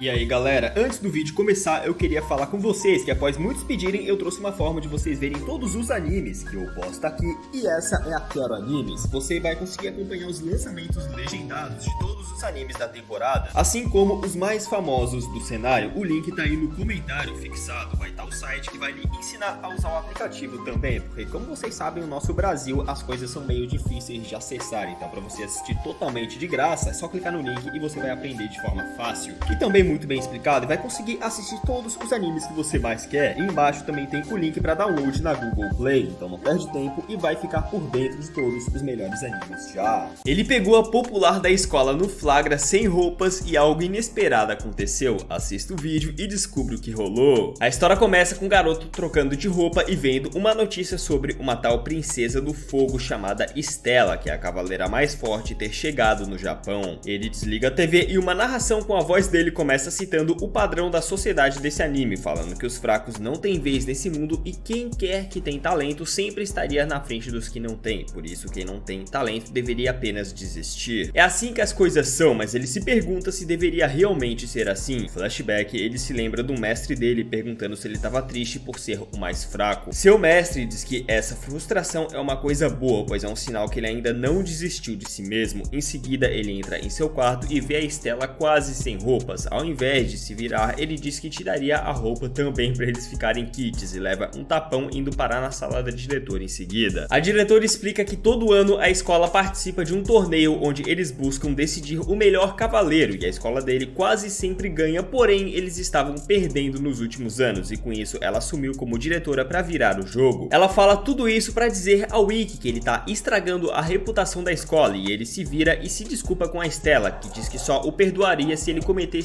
E aí galera, antes do vídeo começar eu queria falar com vocês que após muitos pedirem eu trouxe uma forma de vocês verem todos os animes que eu posto aqui. E essa é a Quero Animes. Você vai conseguir acompanhar os lançamentos legendados de todos os animes da temporada, assim como os mais famosos do cenário. O link tá aí no comentário fixado, vai estar o site que vai lhe ensinar a usar o aplicativo também, porque como vocês sabem, no nosso Brasil as coisas são meio difíceis de acessar, então para você assistir totalmente de graça é só clicar no link e você vai aprender de forma fácil. E também muito bem explicado e vai conseguir assistir todos os animes que você mais quer. E embaixo também tem o link para download na Google Play, então não perde tempo e vai ficar por dentro de todos os melhores animes já. Ele pegou a popular da escola no flagra sem roupas e algo inesperado aconteceu. Assista o vídeo e descubra o que rolou. A história começa com o garoto trocando de roupa e vendo uma notícia sobre uma tal princesa do fogo chamada Stella, que é a cavaleira mais forte ter chegado no Japão. Ele desliga a TV e uma narração com a voz dele começa citando o padrão da sociedade desse anime, falando que os fracos não têm vez nesse mundo e quem quer que tem talento sempre estaria na frente dos que não têm, por isso quem não tem talento deveria apenas desistir. É assim que as coisas são, mas ele se pergunta se deveria realmente ser assim. Em flashback, ele se lembra do mestre dele perguntando se ele estava triste por ser o mais fraco. Seu mestre diz que essa frustração é uma coisa boa, pois é um sinal que ele ainda não desistiu de si mesmo. Em seguida, ele entra em seu quarto e vê a Stella quase sem roupas. Ao invés de se virar, ele diz que tiraria a roupa também para eles ficarem kits e leva um tapão indo parar na sala da diretora em seguida. A diretora explica que todo ano a escola participa de um torneio onde eles buscam decidir o melhor cavaleiro e a escola dele quase sempre ganha, porém eles estavam perdendo nos últimos anos e com isso ela assumiu como diretora para virar o jogo. Ela fala tudo isso para dizer ao Ikki que ele tá estragando a reputação da escola e ele se vira e se desculpa com a Stella, que diz que só o perdoaria se ele cometesse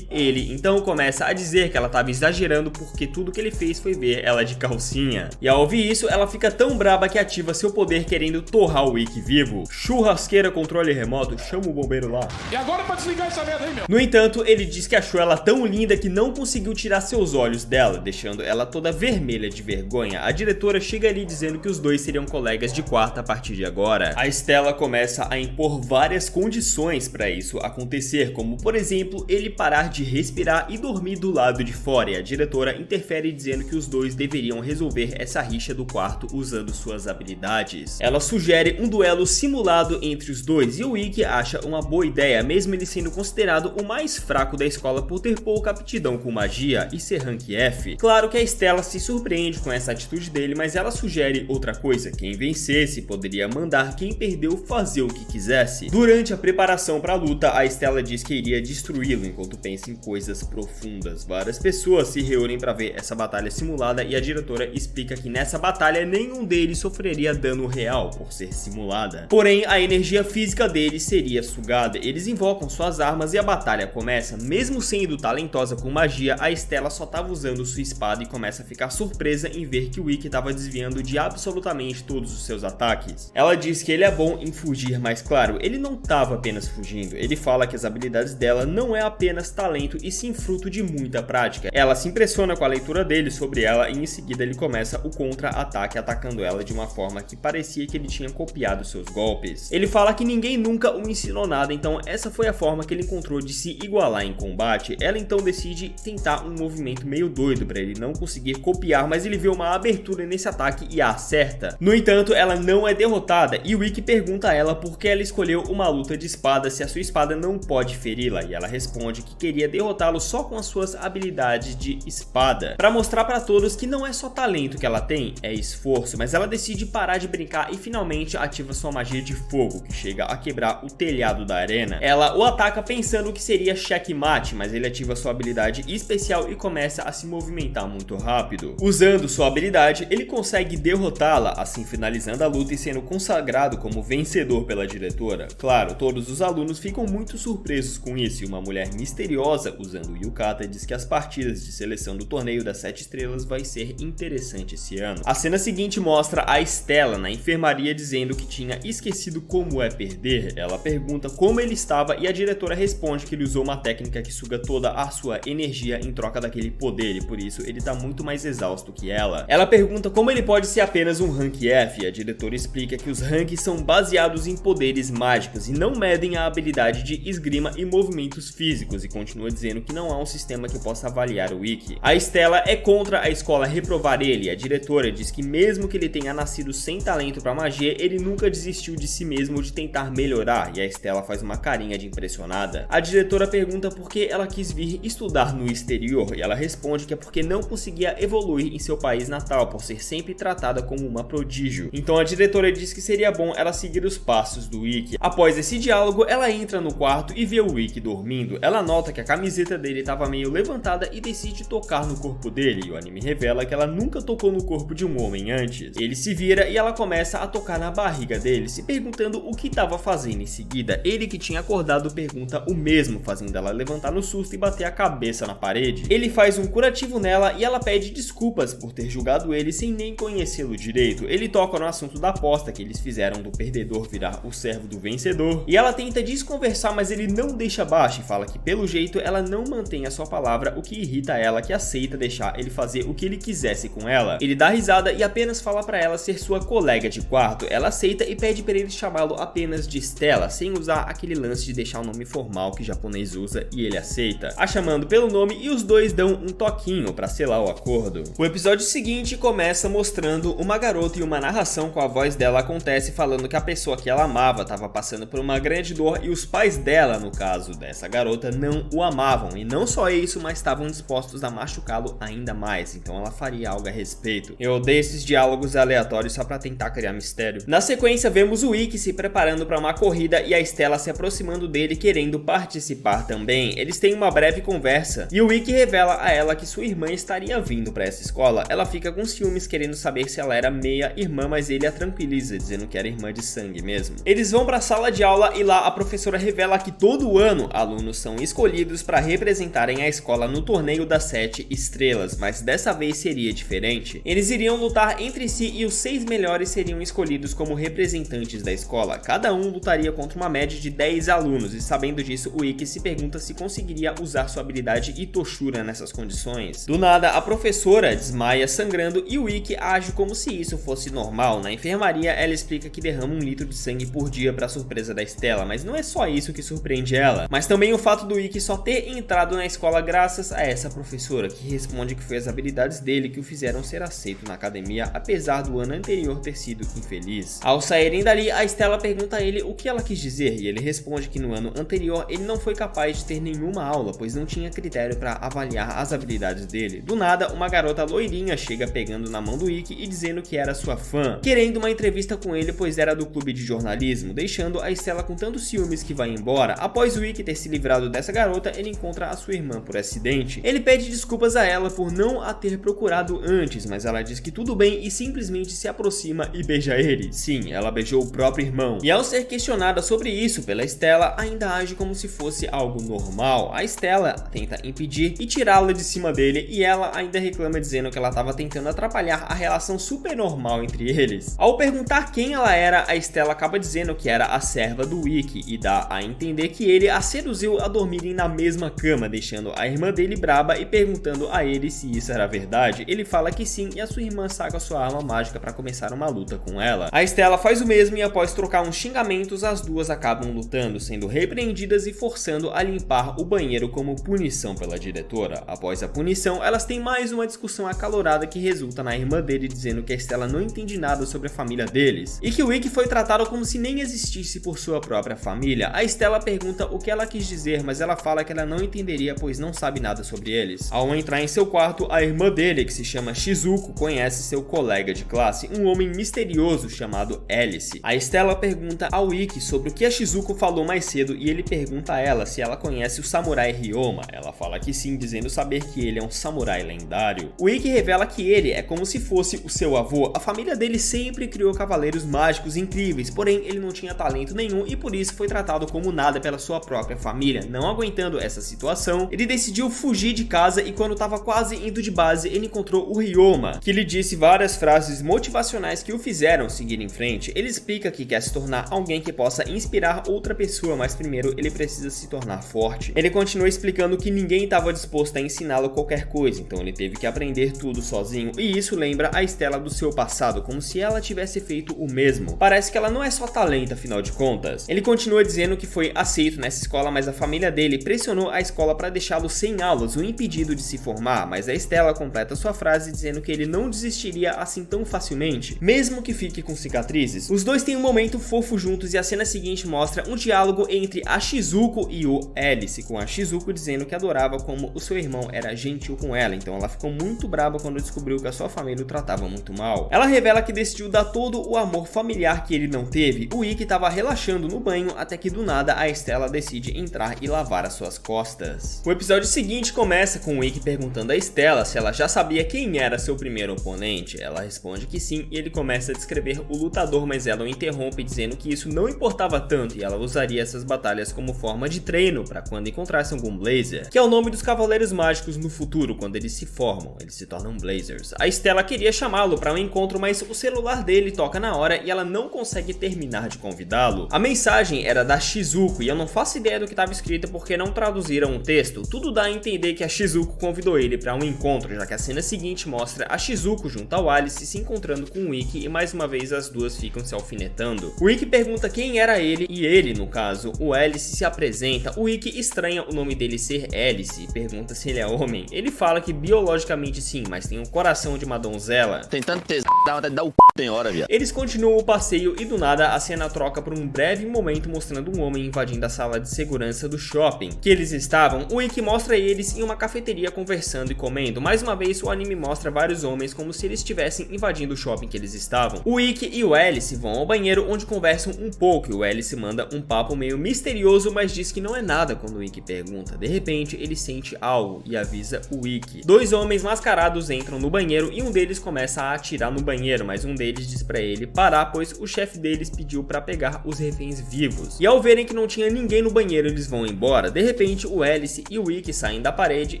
ele então começa a dizer que ela estava exagerando porque tudo que ele fez foi ver ela de calcinha. E ao ouvir isso, ela fica tão braba que ativa seu poder querendo torrar o Ikki vivo. Churrasqueira, controle remoto, chama o bombeiro lá. E agora pra desligar essa merda aí, meu? No entanto, ele diz que achou ela tão linda que não conseguiu tirar seus olhos dela, deixando ela toda vermelha de vergonha. A diretora chega ali dizendo que os dois seriam colegas de quarto a partir de agora. A Stella começa a impor várias condições para isso acontecer, como por exemplo, ele parar de respirar e dormir do lado de fora, e a diretora interfere dizendo que os dois deveriam resolver essa rixa do quarto usando suas habilidades. Ela sugere um duelo simulado entre os dois e o Ikki acha uma boa ideia, mesmo ele sendo considerado o mais fraco da escola por ter pouca aptidão com magia e ser rank F. Claro que a Stella se surpreende com essa atitude dele, mas ela sugere outra coisa: quem vencesse poderia mandar quem perdeu fazer o que quisesse. Durante a preparação para a luta, a Stella diz que iria destruí-lo enquanto pensa em coisas profundas. Várias pessoas se reúnem para ver essa batalha simulada e a diretora explica que nessa batalha nenhum deles sofreria dano real por ser simulada. Porém, a energia física deles seria sugada. Eles invocam suas armas e a batalha começa. Mesmo sendo talentosa com magia, a Stella só estava usando sua espada e começa a ficar surpresa em ver que o Ikki estava desviando de absolutamente todos os seus ataques. Ela diz que ele é bom em fugir, mas claro, ele não estava apenas fugindo. Ele fala que as habilidades dela não é apenas talento e sim fruto de muita prática. Ela se impressiona com a leitura dele sobre ela e em seguida ele começa o contra-ataque atacando ela de uma forma que parecia que ele tinha copiado seus golpes. Ele fala que ninguém nunca o ensinou nada, então essa foi a forma que ele encontrou de se igualar em combate. Ela então decide tentar um movimento meio doido para ele não conseguir copiar, mas ele vê uma abertura nesse ataque e a acerta. No entanto, ela não é derrotada e o Ikki pergunta a ela por que ela escolheu uma luta de espada se a sua espada não pode feri-la, e ela responde que queria derrotá-lo só com as suas habilidades de espada, para mostrar para todos que não é só talento que ela tem, é esforço. Mas ela decide parar de brincar e finalmente ativa sua magia de fogo, que chega a quebrar o telhado da arena. Ela o ataca pensando que seria checkmate, mas ele ativa sua habilidade especial e começa a se movimentar muito rápido. Usando sua habilidade, ele consegue derrotá-la, assim finalizando a luta e sendo consagrado como vencedor pela diretora. Claro, todos os alunos ficam muito surpresos com isso e uma mulher misteriosa usando o yukata diz que as partidas de seleção do torneio das 7 estrelas vai ser interessante esse ano. A cena seguinte mostra a Stella na enfermaria dizendo que tinha esquecido como é perder. Ela pergunta como ele estava e a diretora responde que ele usou uma técnica que suga toda a sua energia em troca daquele poder e por isso ele tá muito mais exausto que ela. Ela pergunta como ele pode ser apenas um rank F e a diretora explica que os ranks são baseados em poderes mágicos e não medem a habilidade de esgrima e movimentos físicos. físicos e continua dizendo que não há um sistema que possa avaliar o Ikki. A Stella é contra a escola reprovar ele. A diretora diz que mesmo que ele tenha nascido sem talento para magia, ele nunca desistiu de si mesmo de tentar melhorar, e a Stella faz uma carinha de impressionada. A diretora pergunta por que ela quis vir estudar no exterior e ela responde que é porque não conseguia evoluir em seu país natal por ser sempre tratada como uma prodígio. Então a diretora diz que seria bom ela seguir os passos do Ikki. Após esse diálogo, ela entra no quarto e vê o Ikki dormindo. Ela nota que a camiseta dele estava meio levantada e decide tocar no corpo dele, e o anime revela que ela nunca tocou no corpo de um homem antes. Ele se vira e ela começa a tocar na barriga dele, se perguntando o que estava fazendo. Em seguida, ele que tinha acordado pergunta o mesmo, fazendo ela levantar no susto e bater a cabeça na parede. Ele faz um curativo nela e ela pede desculpas por ter julgado ele sem nem conhecê-lo direito. Ele toca no assunto da aposta que eles fizeram do perdedor virar o servo do vencedor, e ela tenta desconversar, mas ele não deixa baixo e fala que pelo jeito ela não mantém a sua palavra, o que irrita ela, que aceita deixar ele fazer o que ele quisesse com ela. Ele dá risada e apenas fala pra ela ser sua colega de quarto. Ela aceita e pede pra ele chamá-lo apenas de Stella, sem usar aquele lance de deixar o nome formal que o japonês usa, e ele aceita, a chamando pelo nome, e os dois dão um toquinho pra selar o acordo. O episódio seguinte começa mostrando uma garota e uma narração com a voz dela acontece falando que a pessoa que ela amava estava passando por uma grande dor e os pais dela, no caso dessa garota, não o amavam, e não só isso, mas estavam dispostos a machucá-lo ainda mais, então ela faria algo a respeito. Eu odeio esses diálogos aleatórios só pra tentar criar mistério. Na sequência, vemos o Ikki se preparando para uma corrida e a Stella se aproximando dele querendo participar também. Eles têm uma breve conversa e o Ikki revela a ela que sua irmã estaria vindo para essa escola. Ela fica com ciúmes querendo saber se ela era meia irmã, mas ele a tranquiliza dizendo que era irmã de sangue mesmo. Eles vão para a sala de aula e lá a professora revela que todo ano alunos são escolhidos para representarem a escola no torneio das 7 estrelas, mas dessa vez seria diferente. Eles iriam lutar entre si e os 6 melhores seriam escolhidos como representantes da escola. Cada um lutaria contra uma média de 10 alunos e sabendo disso, o Ikki se pergunta se conseguiria usar sua habilidade Itoshura nessas condições. Do nada, a professora desmaia sangrando e o Ikki age como se isso fosse normal. Na enfermaria, ela explica que derrama 1 litro de sangue por dia para surpresa da Stella, mas não é só isso que surpreende ela, mas também o fato do Ikki só ter entrado na escola graças a essa professora, que responde que foi as habilidades dele que o fizeram ser aceito na academia, apesar do ano anterior ter sido infeliz. Ao saírem dali, a Stella pergunta a ele o que ela quis dizer, e ele responde que no ano anterior ele não foi capaz de ter nenhuma aula, pois não tinha critério para avaliar as habilidades dele. Do nada, uma garota loirinha chega pegando na mão do Ikki e dizendo que era sua fã, querendo uma entrevista com ele, pois era do clube de jornalismo, deixando a Stella com tantos ciúmes que vai embora. Após o Ikki ter se livrado dessa garota, ele encontra a sua irmã por acidente. Ele pede desculpas a ela por não a ter procurado antes, mas ela diz que tudo bem e simplesmente se aproxima e beija ele. Sim, ela beijou o próprio irmão. E ao ser questionada sobre isso pela Stella, ainda age como se fosse algo normal. A Stella tenta impedir e tirá-la de cima dele, e ela ainda reclama dizendo que ela estava tentando atrapalhar a relação super normal entre eles. Ao perguntar quem ela era, a Stella acaba dizendo que era a serva do Ikki e dá a entender que ele a seduziu a dormirem na mesma cama, deixando a irmã dele braba e perguntando a ele se isso era verdade. Ele fala que sim e a sua irmã saca sua arma mágica para começar uma luta com ela. A Stella faz o mesmo e após trocar uns xingamentos, as duas acabam lutando, sendo repreendidas e forçando a limpar o banheiro como punição pela diretora. Após a punição, elas têm mais uma discussão acalorada que resulta na irmã dele dizendo que a Stella não entende nada sobre a família deles e que o Ikki foi tratado como se nem existisse por sua própria família. A Stella pergunta o que ela quis dizer, mas ela fala que ela não entenderia pois não sabe nada sobre eles. Ao entrar em seu quarto, a irmã dele, que se chama Shizuko, conhece seu colega de classe, um homem misterioso chamado Alice. A Stella pergunta ao Ikki sobre o que a Shizuko falou mais cedo e ele pergunta a ela se ela conhece o samurai Ryoma. Ela fala que sim, dizendo saber que ele é um samurai lendário. O Ikki revela que ele é como se fosse o seu avô. A família dele sempre criou cavaleiros mágicos incríveis, porém ele não tinha talento nenhum e por isso foi tratado como nada pela sua própria família. Não aguentando essa situação, ele decidiu fugir de casa e quando estava quase indo de base, ele encontrou o Ryoma, que lhe disse várias frases motivacionais que o fizeram seguir em frente. Ele explica que quer se tornar alguém que possa inspirar outra pessoa, mas primeiro ele precisa se tornar forte. Ele continua explicando que ninguém estava disposto a ensiná-lo qualquer coisa, então ele teve que aprender tudo sozinho, e isso lembra a Stella do seu passado, como se ela tivesse feito o mesmo. Parece que ela não é só talento, afinal de contas. Ele continua dizendo que foi aceito nessa escola, mas a família família dele pressionou a escola para deixá-lo sem aulas, o impedindo de se formar, mas a Stella completa sua frase dizendo que ele não desistiria assim tão facilmente, mesmo que fique com cicatrizes. Os dois têm um momento fofo juntos e a cena seguinte mostra um diálogo entre a Shizuko e o Alice, com a Shizuko dizendo que adorava como o seu irmão era gentil com ela, então ela ficou muito brava quando descobriu que a sua família o tratava muito mal. Ela revela que decidiu dar todo o amor familiar que ele não teve. O Ikki estava relaxando no banho até que do nada a Stella decide entrar e lavar as suas costas. O episódio seguinte começa com o Ikki perguntando a Stella se ela já sabia quem era seu primeiro oponente. Ela responde que sim e ele começa a descrever o lutador, mas ela o interrompe dizendo que isso não importava tanto e ela usaria essas batalhas como forma de treino para quando encontrasse algum Blazer, que é o nome dos Cavaleiros Mágicos no futuro. Quando eles se formam, eles se tornam Blazers. A Stella queria chamá-lo para um encontro, mas o celular dele toca na hora e ela não consegue terminar de convidá-lo. A mensagem era da Shizuko e eu não faço ideia do que estava escrito porque não traduziram o texto. Tudo dá a entender que a Shizuko convidou ele para um encontro, já que a cena seguinte mostra a Shizuko junto ao Alice se encontrando com o Ikki e mais uma vez as duas ficam se alfinetando. O Ikki pergunta quem era ele e ele, no caso, o Alice, se apresenta. O Ikki estranha o nome dele ser Alice e pergunta se ele é homem. Ele fala que biologicamente sim, mas tem um coração de uma donzela. Tem tanto tesão, dá vontade de dar o c... tem hora, viado. Eles continuam o passeio e do nada a cena troca por um breve momento mostrando um homem invadindo a sala de segurança do shopping que eles estavam. O Ikki mostra eles em uma cafeteria conversando e comendo. Mais uma vez o anime mostra vários homens como se eles estivessem invadindo o shopping que eles estavam. O Ikki e o Alice vão ao banheiro onde conversam um pouco e o Alice manda um papo meio misterioso, mas diz que não é nada quando o Ikki pergunta. De repente ele sente algo e avisa o Ikki. Dois homens mascarados entram no banheiro e um deles começa a atirar no banheiro, mas um deles diz pra ele parar, pois o chefe deles pediu pra pegar os reféns vivos. E ao verem que não tinha ninguém no banheiro, eles vão embora. De repente o Alice e o Ikki saem da parede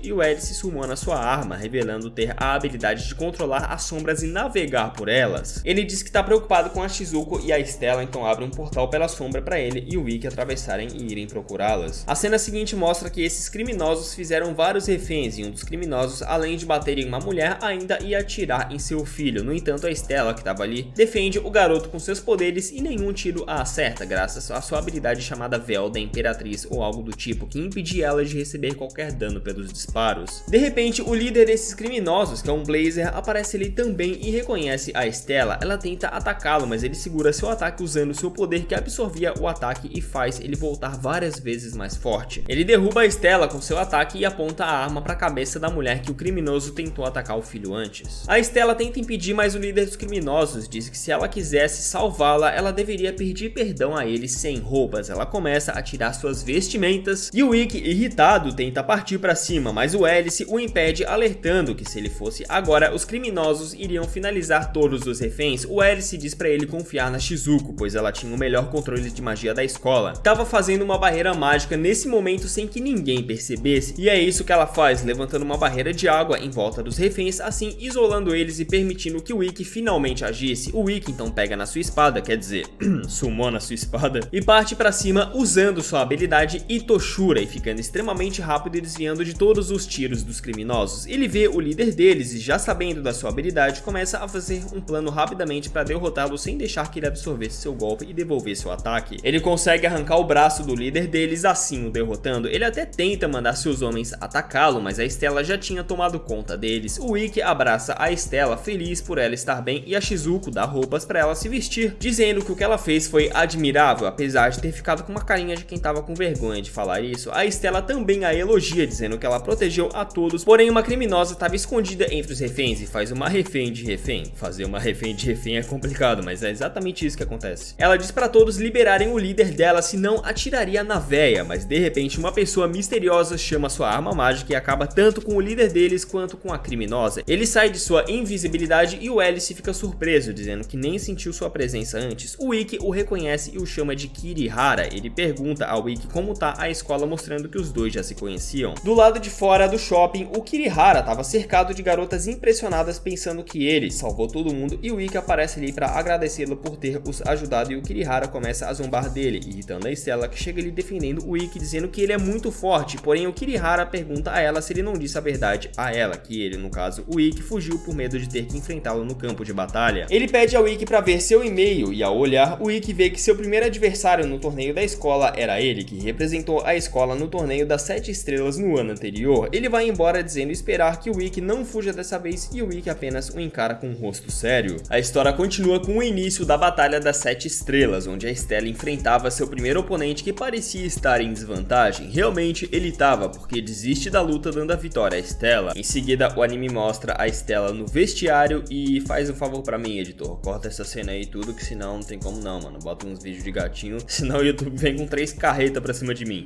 e o Alice summona sua arma, revelando ter a habilidade de controlar as sombras e navegar por elas. Ele diz que tá preocupado com a Shizuko e a Stella, então abre um portal pela sombra pra ele e o Ikki atravessarem e irem procurá-las. A cena seguinte mostra que esses criminosos fizeram vários reféns e um dos criminosos, além de bater em uma mulher, ainda ia atirar em seu filho. No entanto, a Stella, que estava ali, defende o garoto com seus poderes e nenhum tiro a acerta, graças à sua habilidade chamada Véu da Imperatriz ou algo do tipo, que impedia ela de receber qualquer dano pelos disparos. De repente, o líder desses criminosos, que é um Blazer, aparece ali também e reconhece a Stella. Ela tenta atacá-lo, mas ele segura seu ataque usando seu poder que absorvia o ataque e faz ele voltar várias vezes mais forte. Ele derruba a Stella com seu ataque e aponta a arma para a cabeça da mulher que o criminoso tentou atacar o filho antes. A Stella tenta impedir, mas o líder dos criminosos diz que se ela quisesse salvá-la, ela deveria pedir perdão a ele sem roupas. Ela começa a tirar suas vestimentas e o Ikki, irritado, tenta partir para cima, mas o Alice o impede, alertando que se ele fosse agora, os criminosos iriam finalizar todos os reféns. O Alice diz para ele confiar na Shizuko, pois ela tinha o melhor controle de magia da escola. Tava fazendo uma barreira mágica nesse momento sem que ninguém percebesse, e é isso que ela faz, levantando uma barreira de água em volta dos reféns, assim isolando eles e permitindo que o Ikki finalmente agisse. O Ikki então pega na sua espada, quer dizer, summona sua espada, e parte pra cima usando sua habilidade Itoshura e ficando extremamente rápido e desviando de todos os tiros dos criminosos. Ele vê o líder deles e, já sabendo da sua habilidade, começa a fazer um plano rapidamente para derrotá-lo sem deixar que ele absorvesse seu golpe e devolver seu ataque. Ele consegue arrancar o braço do líder deles, assim o derrotando. Ele até tenta mandar seus homens atacá-lo, mas a Stella já tinha tomado conta deles. O Ikki abraça a Stella, feliz por ela estar bem, e a Shizuko dá roupas para ela se vestir, dizendo que o que ela fez foi admirável, apesar de ter ficado com uma carinha de quem tava com vergonha de falar isso. A Stella também a elogia, dizendo que ela protegeu a todos, porém uma criminosa estava escondida entre os reféns e faz uma refém de refém. Fazer uma refém de refém é complicado, mas é exatamente isso que acontece. Ela diz para todos liberarem o líder dela, senão atiraria na véia, mas de repente uma pessoa misteriosa chama sua arma mágica e acaba tanto com o líder deles quanto com a criminosa. Ele sai de sua invisibilidade e o Alice fica surpreso, dizendo que nem sentiu sua presença antes. O Ikki o reconhece e o chama de Kirihara. Ele pergunta ao Ikki como tá a escola, mostrando que os dois já se conheciam. Do lado de fora do shopping, o Kirihara estava cercado de garotas impressionadas pensando que ele salvou todo mundo, e o Ikki aparece ali para agradecê-lo por ter os ajudado, e o Kirihara começa a zombar dele, irritando a Stella, que chega ali defendendo o Ikki, dizendo que ele é muito forte. Porém o Kirihara pergunta a ela se ele não disse a verdade a ela, que ele, no caso o Ikki, fugiu por medo de ter que enfrentá-lo no campo campo de batalha. Ele pede ao Ikki para ver seu e-mail e ao olhar, o Ikki vê que seu primeiro adversário no torneio da escola era ele, que representou a escola no torneio das 7 estrelas no ano anterior. Ele vai embora dizendo esperar que o Ikki não fuja dessa vez e o Ikki apenas o encara com um rosto sério. A história continua com o início da batalha das 7 estrelas, onde a Stella enfrentava seu primeiro oponente que parecia estar em desvantagem. Realmente ele estava, porque desiste da luta dando a vitória a Stella. Em seguida o anime mostra a Stella no vestiário e faz um favor pra mim, editor, corta essa cena aí tudo, que senão não tem como não, mano. Bota uns vídeos de gatinho, senão o YouTube vem com 3 carretas pra cima de mim.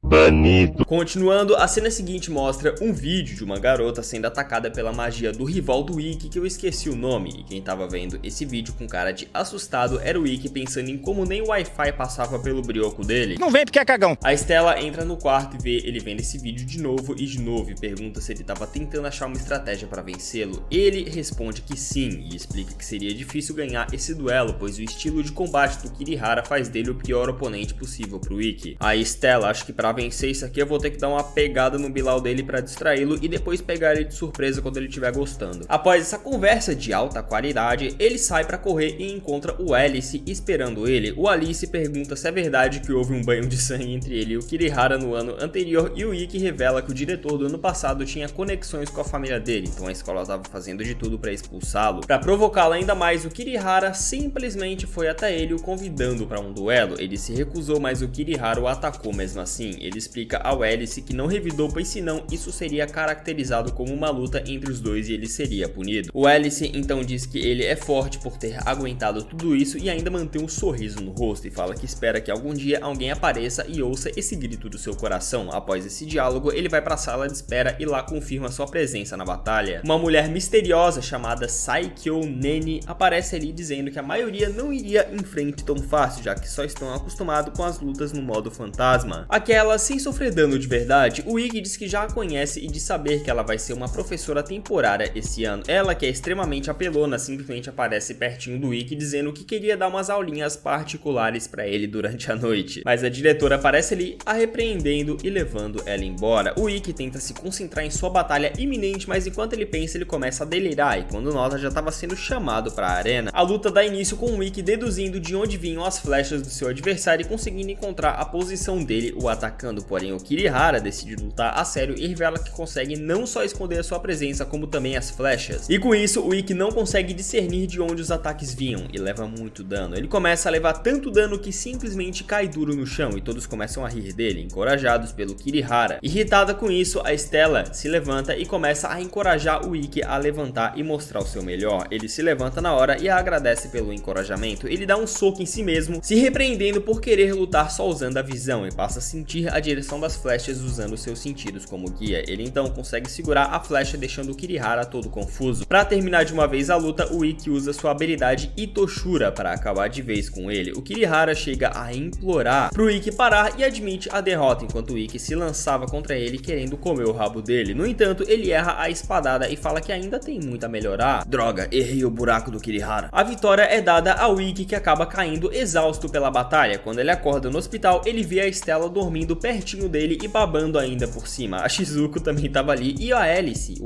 Banido. Continuando, a cena seguinte mostra um vídeo de uma garota sendo atacada pela magia do rival do Ikki, que eu esqueci o nome, e quem tava vendo esse vídeo com cara de assustado era o Ikki, pensando em como nem o Wi-Fi passava pelo brioco dele. Não vem porque é cagão. A Stella entra no quarto e vê ele vendo esse vídeo de novo e pergunta se ele tava tentando achar uma estratégia para vencê-lo. Ele responde que sim e explica que seria difícil ganhar esse duelo, pois o estilo de combate do Kirihara faz dele o pior oponente possível pro Ikki. A Stella acha que para vencer isso aqui eu vou ter que dar uma pegada no Bilal dele para distraí-lo e depois pegar ele de surpresa quando ele estiver gostando. Após essa conversa de alta qualidade, ele sai para correr e encontra o Alice esperando ele. O Alice pergunta se é verdade que houve um banho de sangue entre ele e o Kirihara no ano anterior, e o Ikki revela que o diretor do ano passado tinha conexões com a família dele, então a escola estava fazendo de tudo para expulsá-lo. Para provocá-lo ainda mais, o Kirihara simplesmente foi até ele o convidando para um duelo. Ele se recusou, mas o Kirihara o atacou mesmo assim. Ele explica ao Alice que não revidou, pois senão isso seria caracterizado como uma luta entre os dois e ele seria punido. O Alice então diz que ele é forte por ter aguentado tudo isso e ainda mantém um sorriso no rosto, e fala que espera que algum dia alguém apareça e ouça esse grito do seu coração. Após esse diálogo, ele vai para a sala de espera e lá confirma sua presença na batalha. Uma mulher misteriosa chamada Saikyo Nene aparece ali dizendo que a maioria não iria em frente tão fácil, já que só estão acostumados com as lutas no modo fantasma. Aquela sem sofrer dano de verdade, o Ikki diz que já a conhece e de saber que ela vai ser uma professora temporária esse ano. Ela, que é extremamente apelona, simplesmente aparece pertinho do Ikki dizendo que queria dar umas aulinhas particulares para ele durante a noite. Mas a diretora aparece ali a repreendendo e levando ela embora. O Ikki tenta se concentrar em sua batalha iminente, mas enquanto ele pensa, ele começa a delirar, e quando nota já estava sendo chamado para a arena. A luta dá início com o Ikki deduzindo de onde vinham as flechas do seu adversário e conseguindo encontrar a posição dele, o atacando. Porém, o Kirihara decide lutar a sério e revela que consegue não só esconder a sua presença, como também as flechas. E com isso, o Ikki não consegue discernir de onde os ataques vinham e leva muito dano. Ele começa a levar tanto dano que simplesmente cai duro no chão e todos começam a rir dele, encorajados pelo Kirihara. Irritada com isso, a Stella se levanta e começa a encorajar o Ikki a levantar e mostrar o seu melhor. Ele se levanta na hora e a agradece pelo encorajamento. Ele dá um soco em si mesmo, se repreendendo por querer lutar só usando a visão, e passa a sentir a direção das flechas usando seus sentidos como guia. Ele então consegue segurar a flecha, deixando o Kirihara todo confuso. Para terminar de uma vez a luta, o Ikki usa sua habilidade Itoshura para acabar de vez com ele. O Kirihara chega a implorar pro Ikki parar e admite a derrota, enquanto o Ikki se lançava contra ele querendo comer o rabo dele. No entanto, ele erra a espadada e fala que ainda tem muito a melhorar. Droga, errei o buraco do Kirihara. A vitória é dada ao Ikki, que acaba caindo exausto pela batalha. Quando ele acorda no hospital, ele vê a Stella dormindo pertinho dele e babando ainda por cima. A Shizuko também tava ali e a Alice,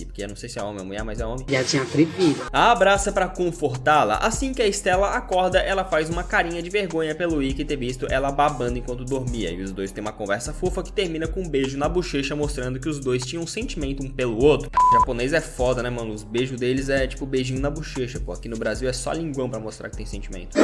porque eu não sei se é homem ou mulher, mas é homem, Já tinha atrevido. a abraça pra confortá-la. Assim que a Stella acorda, ela faz uma carinha de vergonha pelo Ikki ter visto ela babando enquanto dormia, e os dois têm uma conversa fofa que termina com um beijo na bochecha, mostrando que os dois tinham um sentimento um pelo outro. O japonês é foda, né, mano? Os beijos deles é tipo beijinho na bochecha, pô. Aqui no Brasil é só linguão pra mostrar que tem sentimento.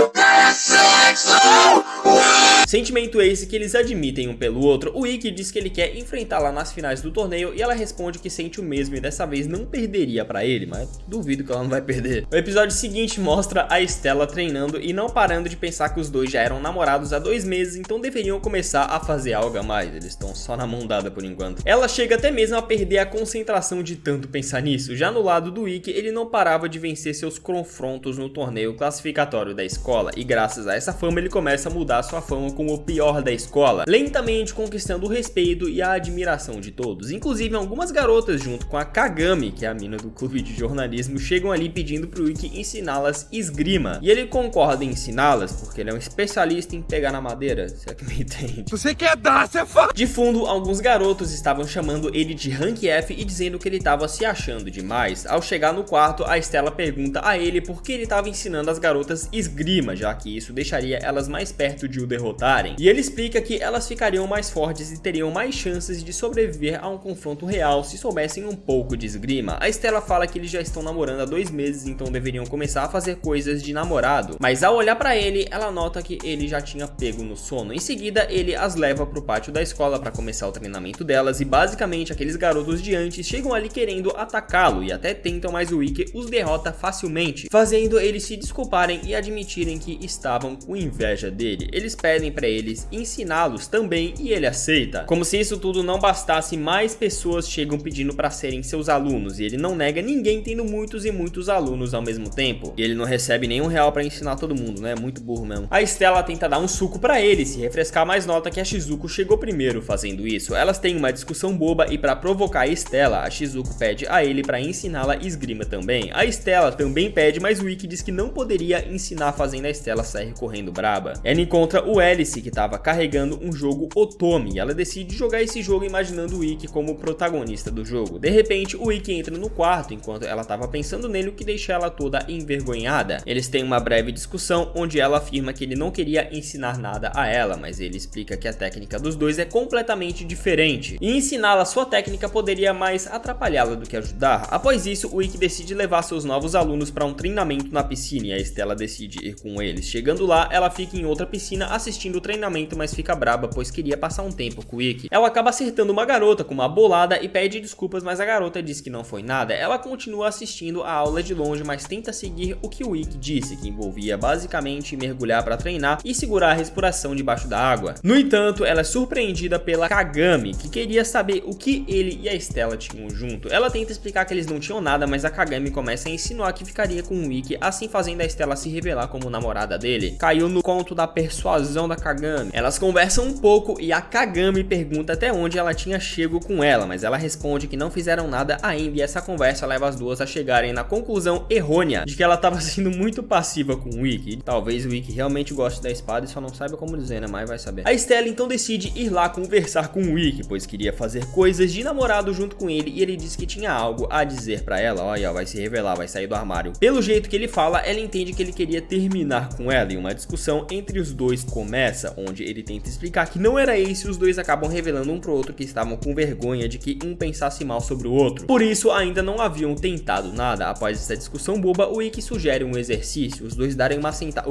Sentimento esse que eles admitem um pelo outro. O Ikki diz que ele quer enfrentá-la nas finais do torneio e ela responde que sente o mesmo e dessa vez não perderia pra ele, mas duvido que ela não vai perder. O episódio seguinte mostra a Stella treinando e não parando de pensar que os dois já eram namorados há 2 meses, então deveriam começar a fazer algo a mais. Eles estão só na mão dada por enquanto. Ela chega até mesmo a perder a concentração de tanto pensar nisso. Já no lado do Ikki, ele não parava de vencer seus confrontos no torneio classificatório da escola, e graças a essa fama ele começa a mudar sua fama como o pior da escola, lentamente conquistando o respeito e a admiração de todos. Inclusive algumas garotas junto com a Kagami, que é a mina do clube de jornalismo, chegam ali pedindo pro Ikki ensiná-las esgrima. E ele concorda em ensiná-las porque ele é um especialista em pegar na madeira, se é que me entende. Você quer dar, você fala. De fundo, alguns garotos estavam chamando ele de Rank F e dizendo que ele estava se achando demais. Ao chegar no quarto, a Stella pergunta a ele por que ele estava ensinando as garotas esgrima, já que isso deixaria elas mais perto de o derrotarem. E ele explica que elas ficariam mais fortes e teriam mais chances de sobreviver a um confronto real se soubessem um pouco de esgrima. A Stella fala que eles já estão namorando há 2 meses, então deveriam começar a fazer coisas de namorado. Mas ao olhar pra ele, ela nota que ele já tinha pego no sono. Em seguida, ele as leva pro pátio da escola para começar o treinamento delas e basicamente aqueles garotos de antes chegam ali querendo atacá-lo e até tentam, mas o Ikki os derrota facilmente, fazendo eles se desculparem e admitirem que estavam com inveja dele. Eles pedem para eles ensiná-los também e ele aceita. Como se isso tudo não bastasse, mais pessoas chegam pedindo para serem seus alunos e ele não nega ninguém, tendo muitos e muitos alunos ao mesmo tempo. E ele não recebe nenhum real para ensinar todo mundo, né? Muito burro mesmo. A Stella tenta dar um suco para ele se refrescar, mas nota que a Shizuko chegou primeiro fazendo isso. Elas têm uma discussão boba e para provocar a Stella, a Shizuko pede a ele para ensiná-la esgrima também. A Stella também pede, mas o Ikki diz que não poderia ensinar, fazendo a Stella sair correndo braba. Ela encontra o Alice, que estava carregando um jogo Otome, e ela decide jogar esse jogo imaginando o Ikki como protagonista do jogo. De repente, o Ikki entra no quarto enquanto ela estava pensando nele, o que deixa ela toda envergonhada. Eles têm uma breve discussão onde ela afirma que ele não queria ensinar nada a ela, mas ele explica que a técnica dos dois é completamente diferente e ensiná-la sua técnica poderia mais atrapalhá-la do que ajudar. Após isso, o Ikki decide levar seus novos alunos para um treinamento na piscina e a Stella decide ir com eles. Chegando lá, ela fica em outra piscina assistindo o treinamento, mas fica braba pois queria passar um tempo com o Ikki. Ela acaba acertando uma garota com uma bolada e pede desculpas, mas a garota diz que não foi nada. Ela continua assistindo a aula de longe, mas tenta seguir o que o Ikki disse, que envolvia basicamente mergulhar para treinar e segurar a respiração debaixo da água. No entanto, ela é surpreendida pela Kagami, que queria saber o que ele e a Stella tinham junto. Ela tenta explicar que eles não tinham nada, mas a Kagami começa a insinuar que ficaria com o Ikki, assim fazendo a Stella se revelar como namorada dele. Caiu no conto da persuasão da Kagami. Elas conversam um pouco e a Kagami pergunta até onde ela tinha chego com ela, mas ela responde que não fizeram nada ainda e essa conversa leva as duas a chegarem na conclusão errônea de que ela estava sendo muito passiva com o Ikki. Talvez o Ikki realmente goste da espada e só não saiba como dizer, né? Mas vai saber. A Stella então decide ir lá conversar com o Ikki, pois queria fazer coisas de namorado junto com ele e ele disse que tinha algo a dizer pra ela. Olha, vai se revelar, vai sair do armário. Pelo jeito que ele fala, ela entende que ele queria terminar com ela e uma discussão entre os dois começa, onde ele tenta explicar que não era isso e os dois acabam revelando um pro outro que estavam com vergonha de que um pensasse mal sobre o outro. Por isso, ainda não haviam tentado nada. Após essa discussão boba, o Ikki sugere um exercício, os dois darem uma sentada...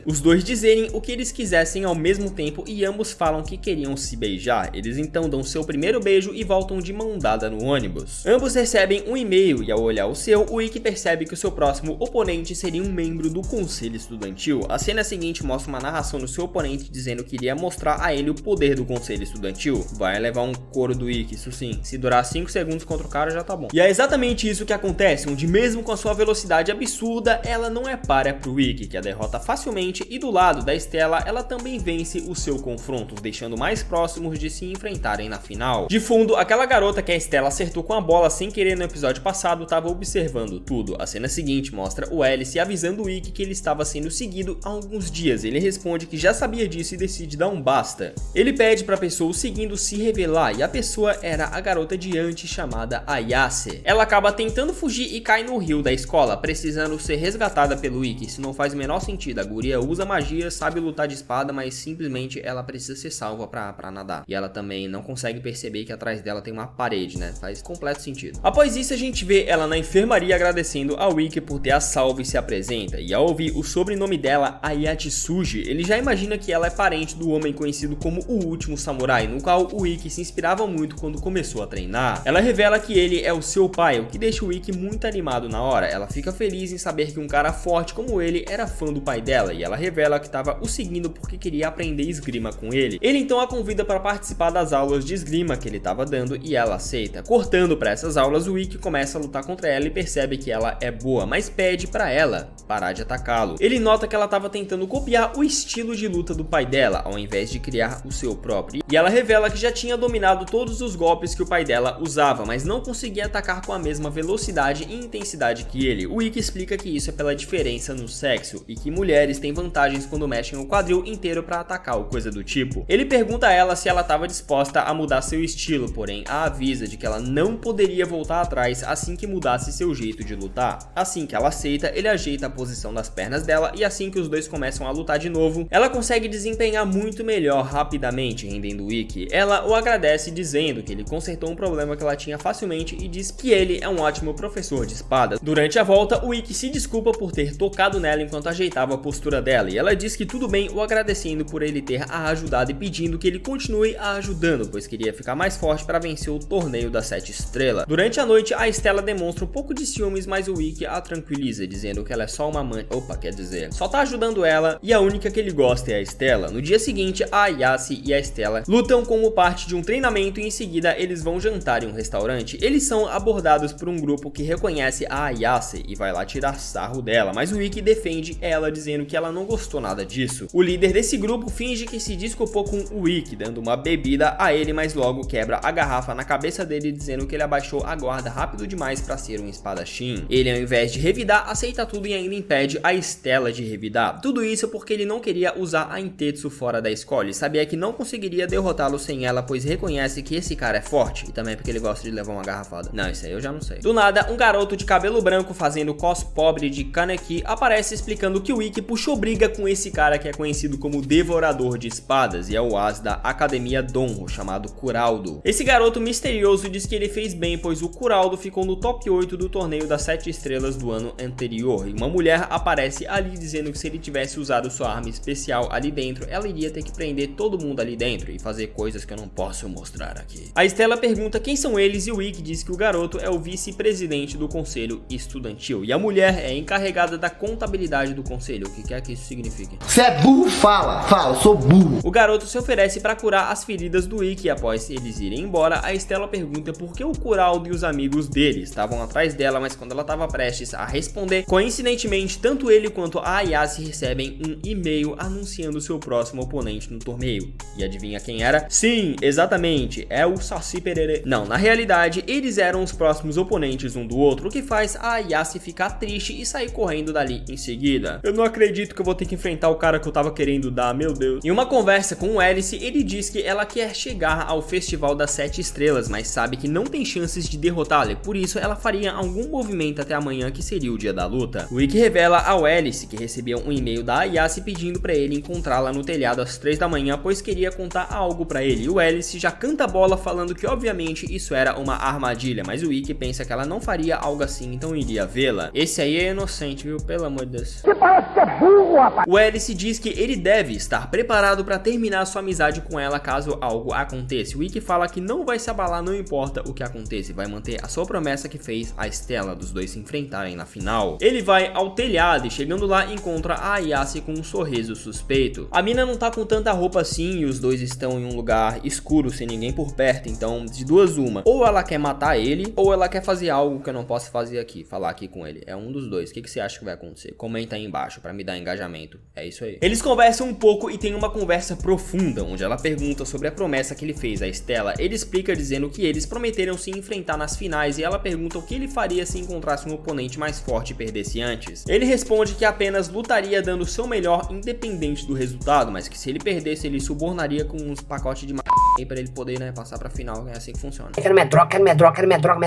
os dois dizerem o que eles quisessem ao mesmo tempo e ambos falam que queriam se beijar. Eles então dão seu primeiro beijo e voltam de mão dada no ônibus. Ambos recebem um e-mail e ao olhar o seu, o Ikki percebe que o seu próximo oponente seria um membro do conselho estudantil. A cena seguinte mostra uma narração do seu oponente dizendo que iria mostrar a ele o poder do conselho estudantil. Vai levar um couro do Ikki, isso sim. Se durar 5 segundos contra o cara já tá bom. E é exatamente isso que acontece, onde mesmo com a sua velocidade absurda, ela não é páreo pro Ikki, que a derrota facilmente, e do lado da Stella, ela também vence o seu confronto, deixando mais próximos de se enfrentarem na final. De fundo, aquela garota que a Stella acertou com a bola sem querer no episódio passado estava observando tudo. A cena seguinte mostra o Alice avisando o Ikki que ele estava sendo seguido há alguns dias. Ele responde que já sabia disso e decide dar um basta. Ele pede para a pessoa o seguindo se revelar e a pessoa era a garota de antes chamada Ayase. Ela acaba tentando fugir e cai no rio da escola, precisando ser resgatada pelo Ikki. Isso não faz o menor sentido. A guria usa magia, sabe lutar de espada, mas simplesmente ela precisa ser salva pra nadar. E ela também não consegue perceber que atrás dela tem uma parede, né? Faz completo sentido. Após isso, a gente vê ela na enfermaria agradecendo ao Ikki por ter a salvo e se apresenta. E ao ouvir o sobrenome dela, Ayatsuji, ele já imagina que ela é parente do homem conhecido como o Último Samurai, no qual o Ikki se inspirava muito quando começou a treinar. Ela revela que ele é o seu pai, o que deixa o Ikki muito animado na hora. Ela fica feliz em saber que um cara forte como ele era fã do pai dela e ela revela que estava o seguindo porque queria aprender esgrima com ele. Ele então a convida para participar das aulas de esgrima que ele estava dando e ela aceita. Cortando para essas aulas, o Ikki começa a lutar contra ela e percebe que ela é boa, mas pede para ela parar de atacá-lo. Ele nota que ela estava tentando copiar o estilo de luta luta do pai dela, ao invés de criar o seu próprio. E ela revela que já tinha dominado todos os golpes que o pai dela usava, mas não conseguia atacar com a mesma velocidade e intensidade que ele. O Ikki explica que isso é pela diferença no sexo e que mulheres têm vantagens quando mexem o quadril inteiro pra atacar ou coisa do tipo. Ele pergunta a ela se ela estava disposta a mudar seu estilo, porém a avisa de que ela não poderia voltar atrás assim que mudasse seu jeito de lutar. Assim que ela aceita, ele ajeita a posição das pernas dela e assim que os dois começam a lutar de novo, ela consegue desempenhar muito melhor rapidamente, rendendo o Ikki. Ela o agradece dizendo que ele consertou um problema que ela tinha facilmente e diz que ele é um ótimo professor de espadas. Durante a volta, o Ikki se desculpa por ter tocado nela enquanto ajeitava a postura dela e ela diz que tudo bem, o agradecendo por ele ter a ajudado e pedindo que ele continue a ajudando, pois queria ficar mais forte para vencer o torneio das 7 estrelas. Durante a noite, a Stella demonstra um pouco de ciúmes, mas o Ikki a tranquiliza, dizendo que ela é só uma mãe, só tá ajudando ela e a única que ele gosta é a Stella. No dia seguinte, a Ayase e a Stella lutam como parte de um treinamento e em seguida eles vão jantar em um restaurante. Eles são abordados por um grupo que reconhece a Ayase e vai lá tirar sarro dela, mas o Ikki defende ela, dizendo que ela não gostou nada disso. O líder desse grupo finge que se desculpou com o Ikki, dando uma bebida a ele, mas logo quebra a garrafa na cabeça dele, dizendo que ele abaixou a guarda rápido demais para ser um espadachim. Ele, ao invés de revidar, aceita tudo e ainda impede a Stella de revidar. Tudo isso porque ele não queria usar a Intetsu fora da escola e sabia que não conseguiria derrotá-lo sem ela, pois reconhece que esse cara é forte e também porque ele gosta de levar uma garrafada. Não, isso aí eu já não sei. Do nada, um garoto de cabelo branco fazendo cos pobre de Kaneki aparece explicando que o Ikki puxou briga com esse cara que é conhecido como Devorador de Espadas e é o as da Academia Donho, chamado Kuraldo. Esse garoto misterioso diz que ele fez bem, pois o Kuraldo ficou no top 8 do torneio das 7 estrelas do ano anterior e uma mulher aparece ali dizendo que se ele tivesse usado sua arma especial ali dentro, ela iria ter que prender todo mundo ali dentro e fazer coisas que eu não posso mostrar aqui. A Stella pergunta quem são eles e o Ikki diz que o garoto é o vice-presidente do conselho estudantil e a mulher é encarregada da contabilidade do conselho. O que quer que isso signifique? Você é burro? Fala, eu sou burro. O garoto se oferece para curar as feridas do Ikki e após eles irem embora, a Stella pergunta por que o Kuraldo e os amigos dele estavam atrás dela, mas quando ela estava prestes a responder, coincidentemente, tanto ele quanto a Ayase recebem um e-mail anunciando seu próximo oponente no torneio. E adivinha quem era? Sim, exatamente, é o Saci Pererê. Não, na realidade, eles eram os próximos oponentes um do outro, o que faz a Ayase ficar triste e sair correndo dali em seguida. Eu não acredito que eu vou ter que enfrentar o cara que eu tava querendo dar, meu Deus. Em uma conversa com o Alice, ele diz que ela quer chegar ao Festival das 7 Estrelas, mas sabe que não tem chances de derrotá-lo e por isso ela faria algum movimento até amanhã, que seria o dia da luta. O Ikki revela ao Alice que recebeu um e-mail da Ayase pedindo pra ele encontrá-la no telhado às 3 da manhã, pois queria contar algo pra ele. E o Alice já canta a bola falando que obviamente isso era uma armadilha, mas o Ikki pensa que ela não faria algo assim, então iria vê-la. Esse aí é inocente, viu? Pelo amor de Deus. Você parece que é burro, rapaz. O Alice diz que ele deve estar preparado pra terminar sua amizade com ela caso algo aconteça. O Ikki fala que não vai se abalar, não importa o que aconteça, e vai manter a sua promessa que fez a Stella dos dois se enfrentarem na final. Ele vai ao telhado e chegando lá encontra a Ayase com um sorriso suspeito. A mina não tá com tanta roupa assim e os dois estão em um lugar escuro sem ninguém por perto, então de duas uma. Ou ela quer matar ele, ou ela quer fazer algo que eu não posso fazer aqui, falar aqui com ele. É um dos dois. O que você acha que vai acontecer? Comenta aí embaixo pra me dar engajamento. É isso aí. Eles conversam um pouco e tem uma conversa profunda, onde ela pergunta sobre a promessa que ele fez a Stella. Ele explica dizendo que eles prometeram se enfrentar nas finais e ela pergunta o que ele faria se encontrasse um oponente mais forte e perdesse antes. Ele responde que apenas lutaria dando o seu melhor independente do resultado, mas que se ele perdesse ele subornaria com uns pacotes de para ele poder, né, passar pra final. É assim que funciona. Quero minha droga.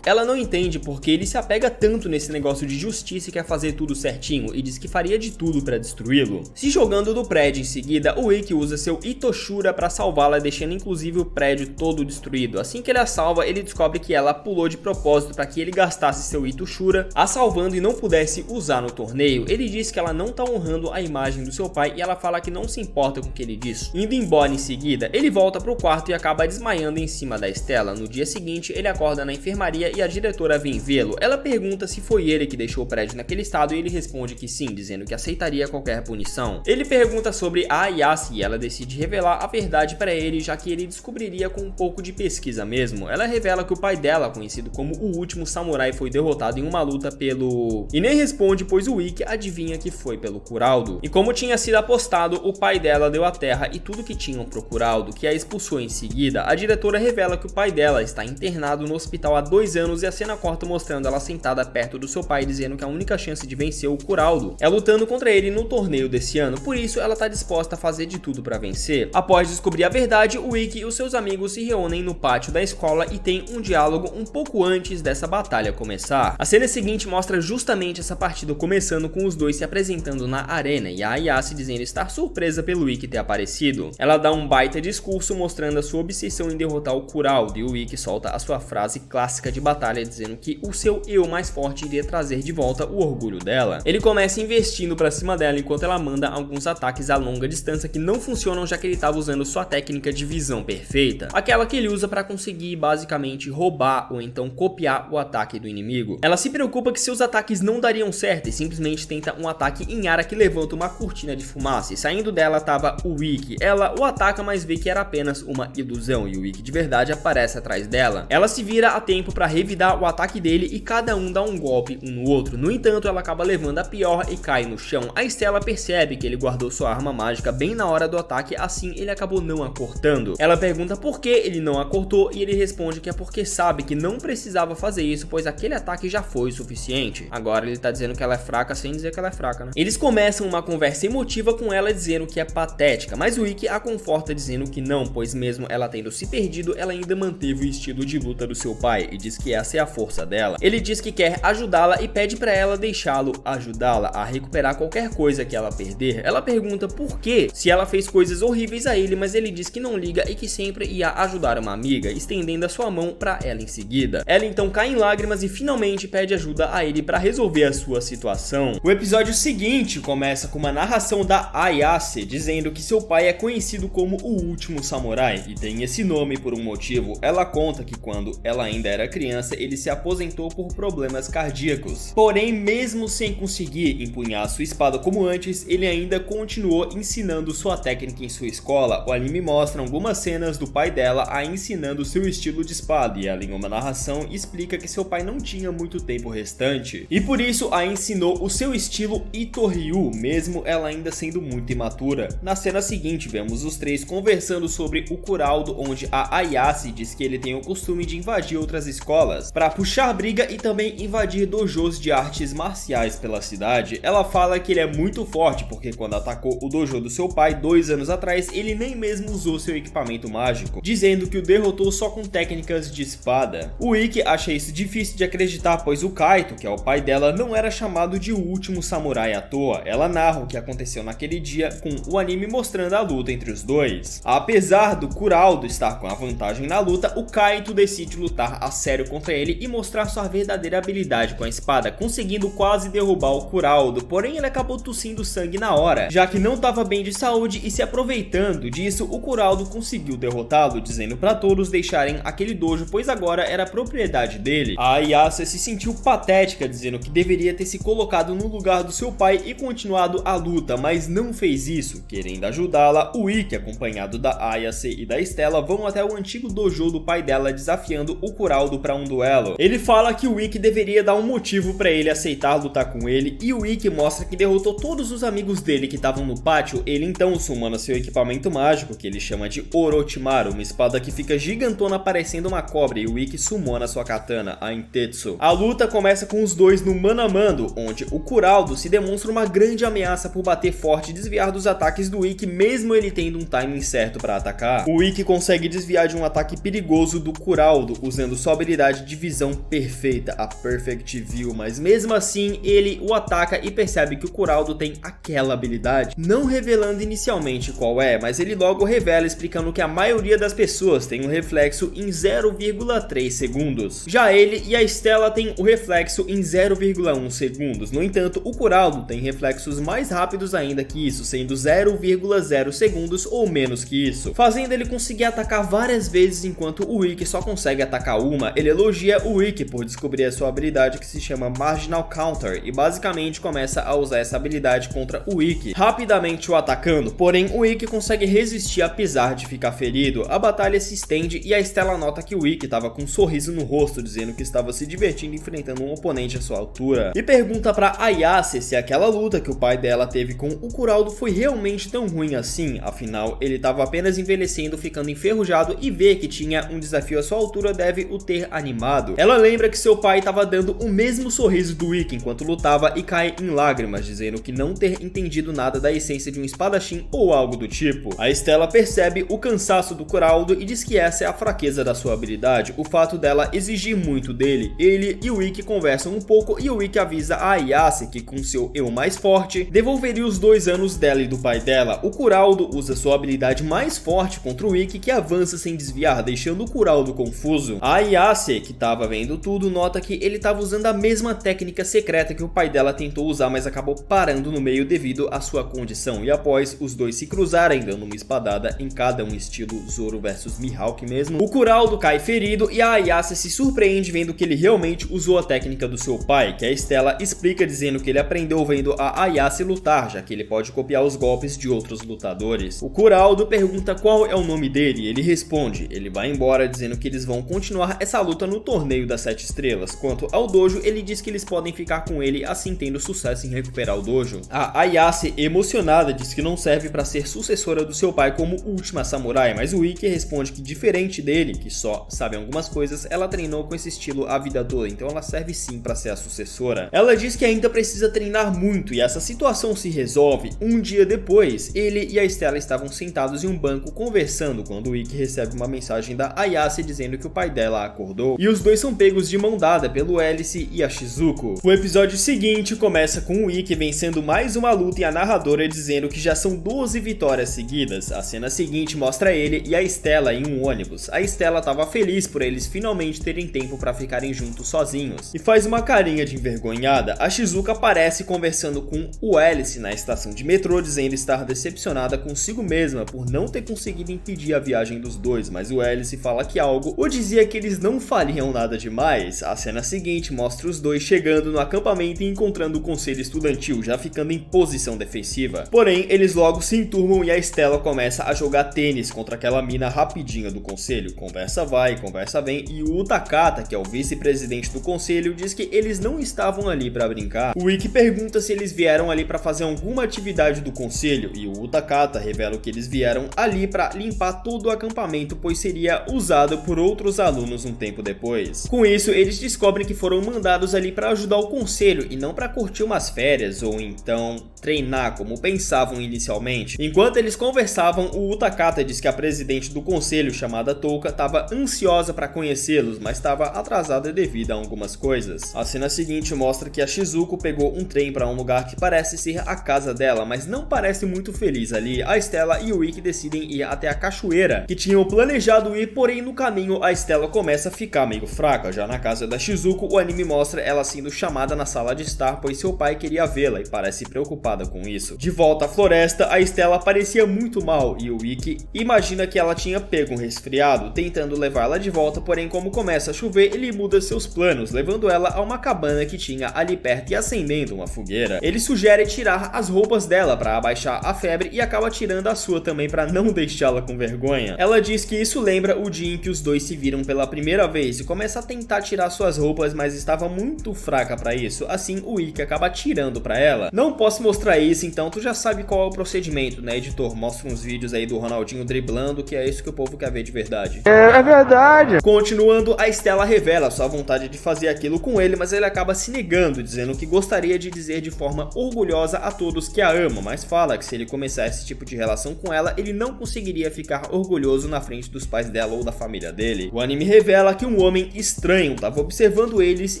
Ela não entende porque ele se apega tanto nesse negócio de justiça e quer fazer tudo certinho e diz que faria de tudo pra destruí-lo. Se jogando do prédio em seguida, o Ikki usa seu Itoshura pra salvá-la, deixando inclusive o prédio todo destruído. Assim que ele a salva, ele descobre que ela pulou de propósito para que ele gastasse seu Itoshura, a salvando e não pudesse usar no torneio. Ele diz que ela não tá honrando a imagem do seu pai e ela fala que não se importa com o que ele diz. Indo embora em seguida, ele volta pro quarto e acaba desmaiando em cima da Stella. No dia seguinte, ele acorda na enfermaria e a diretora vem vê-lo. Ela pergunta se foi ele que deixou o prédio naquele estado e ele responde que sim, dizendo que aceitaria qualquer punição. Ele pergunta sobre a Ayase e ela decide revelar a verdade para ele, já que ele descobriria com um pouco de pesquisa mesmo. Ela revela que o pai dela, conhecido como o último samurai, foi derrotado em uma luta pelo... E nem responde, pois o Ikki adivinha que foi pelo Kuraldo. E como tinha sido apostado, o pai dela deu a terra e tudo que tinham pro Kuraldo, que a expulsou em seguida. A diretora revela que o pai dela está internado no hospital há 2 anos e a cena corta mostrando ela sentada perto do seu pai, dizendo que a única chance de vencer o Kuraldo é lutando contra ele no torneio desse ano, por isso ela tá disposta a fazer de tudo para vencer. Após descobrir a verdade, o Ikki e os seus amigos se reúnem no pátio da escola e tem um diálogo um pouco antes dessa batalha começar. A cena seguinte mostra justamente essa partida começando com os dois se apresentando na arena e a Ayase dizendo estar surpresa pelo Ikki ter aparecido. Ela dá um baita discurso mostrando a sua obsessão em derrotar o Kuraldo e o Ikki solta a sua frase clássica de batalha dizendo que o seu eu mais forte iria trazer de volta o orgulho dela. Ele começa investindo pra cima dela enquanto ela manda alguns ataques a longa distância que não funcionam, já que ele estava usando sua técnica de visão perfeita, aquela que ele usa para conseguir basicamente roubar ou então copiar o ataque do inimigo. Ela se preocupa que seus ataques não dariam certo e simplesmente tenta um ataque em área que levanta uma cortina de fumaça e saindo dela tava o Ikki. Ela o ataca, mas vê que era apenas uma ilusão e o Ikki de verdade aparece atrás dela. Ela se vira a tempo para revidar o ataque dele e cada um dá um golpe um no outro. No entanto, ela acaba levando a pior e cai no chão. A Stella percebe que ele guardou sua arma mágica bem na hora do ataque, assim ele acabou não a cortando. Ela pergunta por que ele não a cortou e ele responde que é porque sabe que não precisava fazer isso, pois aquele ataque já foi o suficiente. Agora ele tá dizendo que ela é fraca sem dizer que ela é fraca, né? Eles começam uma conversa emotiva com ela dizendo que é patética, mas o Ikki a conforta dizendo que não, pois mesmo ela tendo se perdido, ela ainda manteve o estilo de luta do seu pai e diz que essa é a força dela. Ele diz que quer ajudá-la e pede pra ela deixá-lo ajudá-la a recuperar qualquer coisa que ela perder. Ela pergunta por que, se ela fez coisas horríveis a ele, mas ele diz que não liga e que sempre ia ajudar uma amiga, estendendo a sua mão pra ela em seguida. Ela então cai em lágrimas e finalmente pede ajuda a ele pra resolver a sua situação. O episódio seguinte começa com uma narração da Ayase dizendo que seu pai é conhecido como o último samurai e tem esse nome por um motivo. Ela conta que quando ela ainda era criança, ele se aposentou por problemas cardíacos. Porém, mesmo sem conseguir empunhar sua espada como antes, ele ainda continuou ensinando sua técnica em sua escola. O anime mostra algumas cenas do pai dela a ensinando seu estilo de espada e ela em uma narração explica que seu pai não tinha muito tempo restante e por isso a ensinou o seu estilo Ito-Ryu, mesmo ela ainda sendo muito imatura. Na cena seguinte vemos os três conversando sobre o Kuraldo, onde a Ayase diz que ele tem o costume de invadir outras escolas para puxar briga e também invadir dojos de artes marciais pela cidade. Ela fala que ele é muito forte porque quando atacou o dojo do seu pai 2 anos atrás, ele nem mesmo usou seu equipamento mágico, dizendo que o derrotou só com técnicas de espada. O Ikki acha isso difícil de acreditar, pois o Kaito, que é o pai dela, não era chamado de o último samurai à toa. Ela narra o que aconteceu naquele dia, com o anime mostrando a luta entre os dois. Apesar do Kuraldo estar com a vantagem na luta, o Kaito decide lutar a sério contra ele e mostrar sua verdadeira habilidade com a espada, conseguindo quase derrubar o Kuraldo, porém ele acabou tossindo sangue na hora, já que não estava bem de saúde e se aproveitando disso, o Kuraldo conseguiu derrotá-lo, dizendo para todos deixarem aquele dojo, pois agora era propriedade dele. A Ayase se sentiu patética, dizendo que deveria ter se colocado no lugar do seu pai e continuado a luta, mas não fez isso. Querendo ajudá-la, o Ikki, acompanhado da Ayase e da Stella, vão até o antigo dojo do pai dela, desafiando o Kuraldo para um duelo. Ele fala que o Ikki deveria dar um motivo para ele aceitar lutar com ele, e o Ikki mostra que derrotou todos os amigos dele que estavam no pátio. Ele então sumana seu equipamento mágico, que ele chama de Orochimaru, uma espada que fica gigantona parecendo uma cobra, e o Ikki sumona sua katana, a Intetsu. A luta começa com os dois no mano a mano, onde o Kuraldo se demonstra uma grande ameaça por bater forte e desviar dos ataques do Ikki, mesmo ele tendo um timing certo para atacar. O Ikki consegue desviar de um ataque perigoso do Kuraldo, usando sua habilidade de visão perfeita, a Perfect View, mas mesmo assim ele o ataca e percebe que o Kuraldo tem aquela habilidade, não revelando inicialmente qual é, mas ele logo revela explicando que a maioria das pessoas tem um reflexo em 0,3 segundos. Já ele e a Stella tem o reflexo em 0,1 segundos. No entanto, o Kuraldo tem reflexos mais rápidos ainda que isso, sendo 0,0 segundos ou menos que isso, fazendo ele conseguir conseguir atacar várias vezes enquanto o Ikki só consegue atacar uma, ele elogia o Ikki por descobrir a sua habilidade que se chama Marginal Counter e basicamente começa a usar essa habilidade contra o Ikki, rapidamente o atacando, porém o Ikki consegue resistir apesar de ficar ferido. A batalha se estende e a Stella nota que o Ikki estava com um sorriso no rosto, dizendo que estava se divertindo enfrentando um oponente à sua altura, e pergunta pra Ayase se aquela luta que o pai dela teve com o Kuraldo foi realmente tão ruim assim, afinal ele estava apenas envelhecendo, ficando enferrujado, e ver que tinha um desafio à sua altura deve o ter animado. Ela lembra que seu pai estava dando o mesmo sorriso do Ikki enquanto lutava e cai em lágrimas, dizendo que não ter entendido nada da essência de um espadachim ou algo do tipo. A Stella percebe o cansaço do Kuraldo e diz que essa é a fraqueza da sua habilidade, o fato dela exigir muito dele. Ele e o Ikki conversam um pouco e o Ikki avisa a Ayase que com seu eu mais forte devolveria os 2 anos dela e do pai dela. O Kuraldo usa sua habilidade mais forte contra o Ikki, que avança sem desviar, deixando o Kuraldo confuso. A Ayase, que estava vendo tudo, nota que ele estava usando a mesma técnica secreta que o pai dela tentou usar, mas acabou parando no meio devido à sua condição, e após os dois se cruzarem dando uma espadada em cada um, estilo Zoro versus Mihawk mesmo, o Kuraldo cai ferido e a Ayase se surpreende vendo que ele realmente usou a técnica do seu pai, que a Stella explica dizendo que ele aprendeu vendo a Ayase lutar, já que ele pode copiar os golpes de outros lutadores. O Kuraldo pergunta qual é o nome dele e ele responde. Ele vai embora dizendo que eles vão continuar essa luta no torneio das 7 estrelas. Quanto ao dojo, ele diz que eles podem ficar com ele assim tendo sucesso em recuperar o dojo. A Ayase, emocionada, diz que não serve para ser sucessora do seu pai como última samurai, mas o Ikki responde que diferente dele, que só sabe algumas coisas, ela treinou com esse estilo a vida toda, então ela serve sim para ser a sucessora. Ela diz que ainda precisa treinar muito e essa situação se resolve um dia depois. Ele e a Stella estavam sentados em um banco conversando quando o Ikki recebe uma mensagem da Ayase dizendo que o pai dela acordou, e os dois são pegos de mão dada pelo Hélice e a Shizuko. O episódio seguinte começa com o Ikki vencendo mais uma luta e a narradora dizendo que já são 12 vitórias seguidas. A cena seguinte mostra ele e a Stella em um ônibus. A Stella estava feliz por eles finalmente terem tempo para ficarem juntos sozinhos e faz uma carinha de envergonhada. A Shizuka aparece conversando com o Hélice na estação de metrô, dizendo estar decepcionada consigo mesma por não ter conseguido impedir a viagem dos dois, mas o Hélice fala que algo o dizia que eles não fariam nada demais. A cena seguinte mostra os dois chegando no acampamento e encontrando o conselho estudantil, já ficando em posição defensiva. Porém, eles logo se enturmam e a Stella começa a jogar tênis contra aquela mina rapidinha do conselho. Conversa vai, conversa vem, e o Utakata, que é o vice-presidente do conselho, diz que eles não estavam ali pra brincar. O Ikki pergunta se eles vieram ali pra fazer alguma atividade do conselho, e o Utakata revela que eles vieram ali pra limpar todo o acampamento, pois seria usado por outros alunos um tempo depois. Com isso, eles descobrem que foram mandados ali pra ajudar o conselho e não pra curtir umas férias ou então treinar como pensavam inicialmente. Enquanto eles conversavam, o Utakata diz que a presidente do conselho, chamada Touka, estava ansiosa para conhecê-los, mas estava atrasada devido a algumas coisas. A cena seguinte mostra que a Shizuko pegou um trem para um lugar que parece ser a casa dela, mas não parece muito feliz ali. A Stella e o Ikki decidem ir até a cachoeira, que tinham planejado ir, porém no caminho a Stella começa a ficar meio fraca. Já na casa da Shizuko, o anime mostra ela sendo chamada na sala de estar, pois seu pai queria vê-la e parece preocupada com isso. De volta à floresta, a Stella parecia muito mal e o Ikki imagina que ela tinha pego um resfriado, tentando levá-la de volta, porém como começa a chover, ele muda seus planos, levando ela a uma cabana que tinha ali perto e acendendo uma fogueira. Ele sugere tirar as roupas dela para abaixar a febre e acaba tirando a sua também para não deixá-la com vergonha. Ela diz que isso lembra o dia em que os dois se viram pela primeira vez e começa a tentar tirar suas roupas, mas estava muito fraca para isso. Assim, o Ikki acaba tirando para ela. Não posso mostrar isso, então tu já sabe qual é o procedimento, né, editor? Mostra uns vídeos aí do Ronaldinho driblando, que é isso que o povo quer ver de verdade. É verdade. Continuando, a Stella revela sua vontade de fazer aquilo com ele, mas ele acaba se negando, dizendo que gostaria de dizer de forma orgulhosa a todos que a ama, mas fala que se ele começar esse tipo de relação com ela, ele não conseguiria ficar orgulhoso na frente dos pais dela ou da família dele. O anime revela que um homem estranho estava observando eles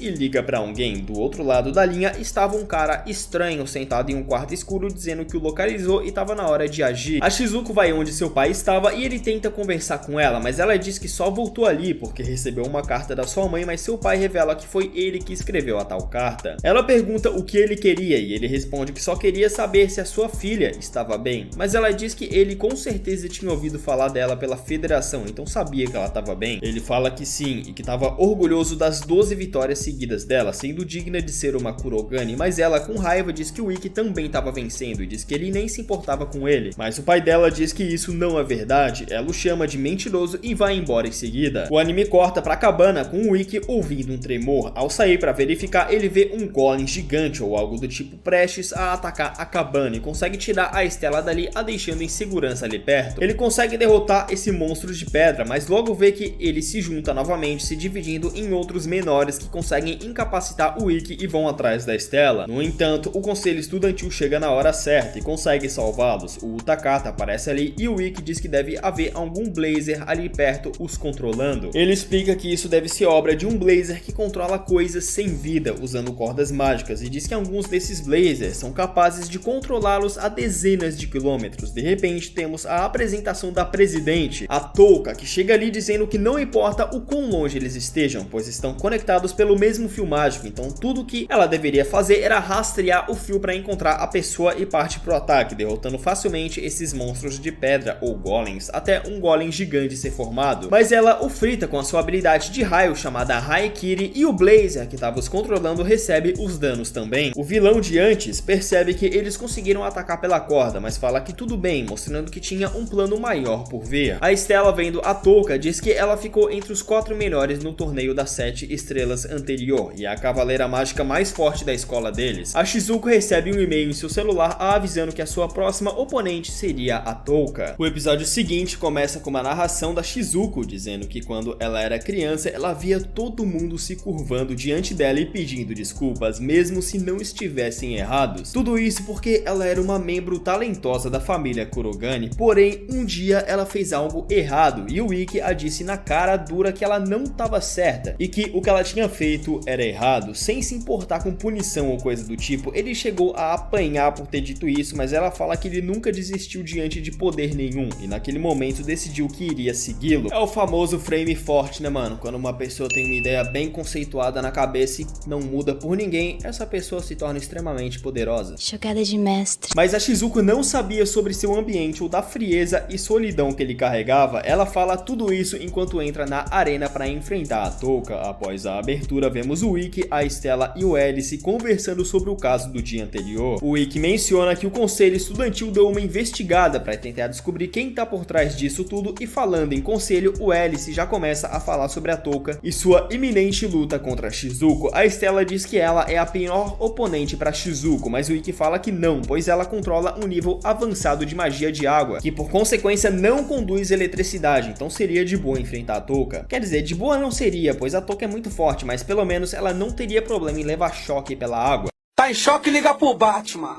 e liga pra alguém. Do outro lado da linha estava um cara estranho sentado em um quarto escuro, dizendo que o localizou e estava na hora de agir. A Shizuko vai onde seu pai estava e ele tenta conversar com ela, mas ela diz que só voltou ali porque recebeu uma carta da sua mãe, mas seu pai revela que foi ele que escreveu a tal carta. Ela pergunta o que ele queria e ele responde que só queria saber se a sua filha estava bem, mas ela diz que ele com certeza tinha ouvido falar falar dela pela federação, então sabia que ela tava bem. Ele fala que sim, e que tava orgulhoso das 12 vitórias seguidas dela, sendo digna de ser uma Kurogane, mas ela com raiva diz que o Ikki também tava vencendo e diz que ele nem se importava com ele. Mas o pai dela diz que isso não é verdade, ela o chama de mentiroso e vai embora em seguida. O anime corta pra cabana com o Ikki ouvindo um tremor. Ao sair pra verificar, ele vê um golem gigante ou algo do tipo prestes a atacar a cabana e consegue tirar a Stella dali, a deixando em segurança ali perto. Ele consegue derrotar esse monstro de pedra, mas logo vê que ele se junta novamente, se dividindo em outros menores que conseguem incapacitar o Ikki e vão atrás da Stella. No entanto, o conselho estudantil chega na hora certa e consegue salvá-los. O Takata aparece ali e o Ikki diz que deve haver algum blazer ali perto os controlando. Ele explica que isso deve ser obra de um blazer que controla coisas sem vida usando cordas mágicas e diz que alguns desses blazers são capazes de controlá-los a dezenas de quilômetros. De repente temos a apresentação da presidente, a Touka, que chega ali dizendo que não importa o quão longe eles estejam, pois estão conectados pelo mesmo fio mágico, então tudo que ela deveria fazer era rastrear o fio para encontrar a pessoa e partir pro ataque, derrotando facilmente esses monstros de pedra ou golems, até um golem gigante ser formado. Mas ela o frita com a sua habilidade de raio chamada Haikiri e o blazer que estava os controlando recebe os danos também. O vilão de antes percebe que eles conseguiram atacar pela corda, mas fala que tudo bem, mostrando que tinha um plano maior por vir. A Stella, vendo a Touka, diz que ela ficou entre os 4 melhores no torneio das 7 estrelas anterior e é a cavaleira mágica mais forte da escola deles. A Shizuko recebe um e-mail em seu celular avisando que a sua próxima oponente seria a Touka. O episódio seguinte começa com uma narração da Shizuko dizendo que quando ela era criança ela via todo mundo se curvando diante dela e pedindo desculpas, mesmo se não estivessem errados. Tudo isso porque ela era uma membro talentosa da família Kurogane, porém um dia ela fez algo errado e o Ikki a disse na cara dura que ela não estava certa e que o que ela tinha feito era errado. Sem se importar com punição ou coisa do tipo, ele chegou a apanhar por ter dito isso, mas ela fala que ele nunca desistiu diante de poder nenhum e naquele momento decidiu que iria segui-lo. É o famoso frame forte, né, mano? Quando uma pessoa tem uma ideia bem conceituada na cabeça e não muda por ninguém, essa pessoa se torna extremamente poderosa. Chocada de mestre. Mas a Shizuko não sabia sobre seu ambiente ou da frieza e solidão que ele carregava. Ela fala tudo isso enquanto entra na arena para enfrentar a Touka. Após a abertura, vemos o Ikki, a Stella e o Alice conversando sobre o caso do dia anterior. O Ikki menciona que o conselho estudantil deu uma investigada para tentar descobrir quem tá por trás disso tudo e falando em conselho, o Alice já começa a falar sobre a Touka e sua iminente luta contra a Shizuko. A Stella diz que ela é a pior oponente para Shizuko, mas o Ikki fala que não, pois ela controla um nível avançado de magia de água, que por consequência não conduz eletricidade, então seria de boa enfrentar a Touka. Quer dizer, de boa não seria, pois a Touka é muito forte, mas pelo menos ela não teria problema em levar choque pela água. Tá em choque, liga pro Batman.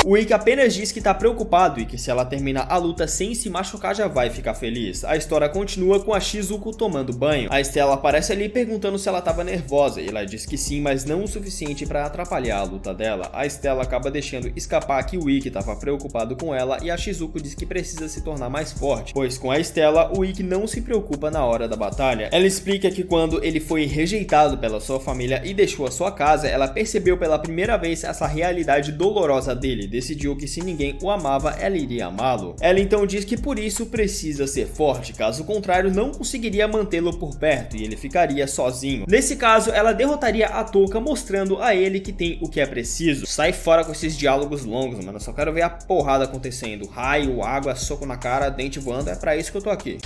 O Ikki apenas diz que tá preocupado e que se ela terminar a luta sem se machucar já vai ficar feliz. A história continua com a Shizuko tomando banho. A Stella aparece ali perguntando se ela tava nervosa e ela diz que sim, mas não o suficiente para atrapalhar a luta dela. A Stella acaba deixando escapar que o Ikki tava preocupado com ela e a Shizuko diz que precisa se tornar mais forte, pois com a Stella o Ikki não se preocupa na hora da batalha. Ela explica que quando ele foi rejeitado pela sua família e deixou a sua casa, ela percebeu pela primeira vez essa realidade dolorosa dele, decidiu que se ninguém o amava, ela iria amá-lo. Ela então diz que por isso precisa ser forte, caso contrário não conseguiria mantê-lo por perto e ele ficaria sozinho. Nesse caso, ela derrotaria a Touka mostrando a ele que tem o que é preciso. Sai fora com esses diálogos longos, mano, eu só quero ver a porrada acontecendo. Raio, água, soco na cara, dente voando, é pra isso que eu tô aqui.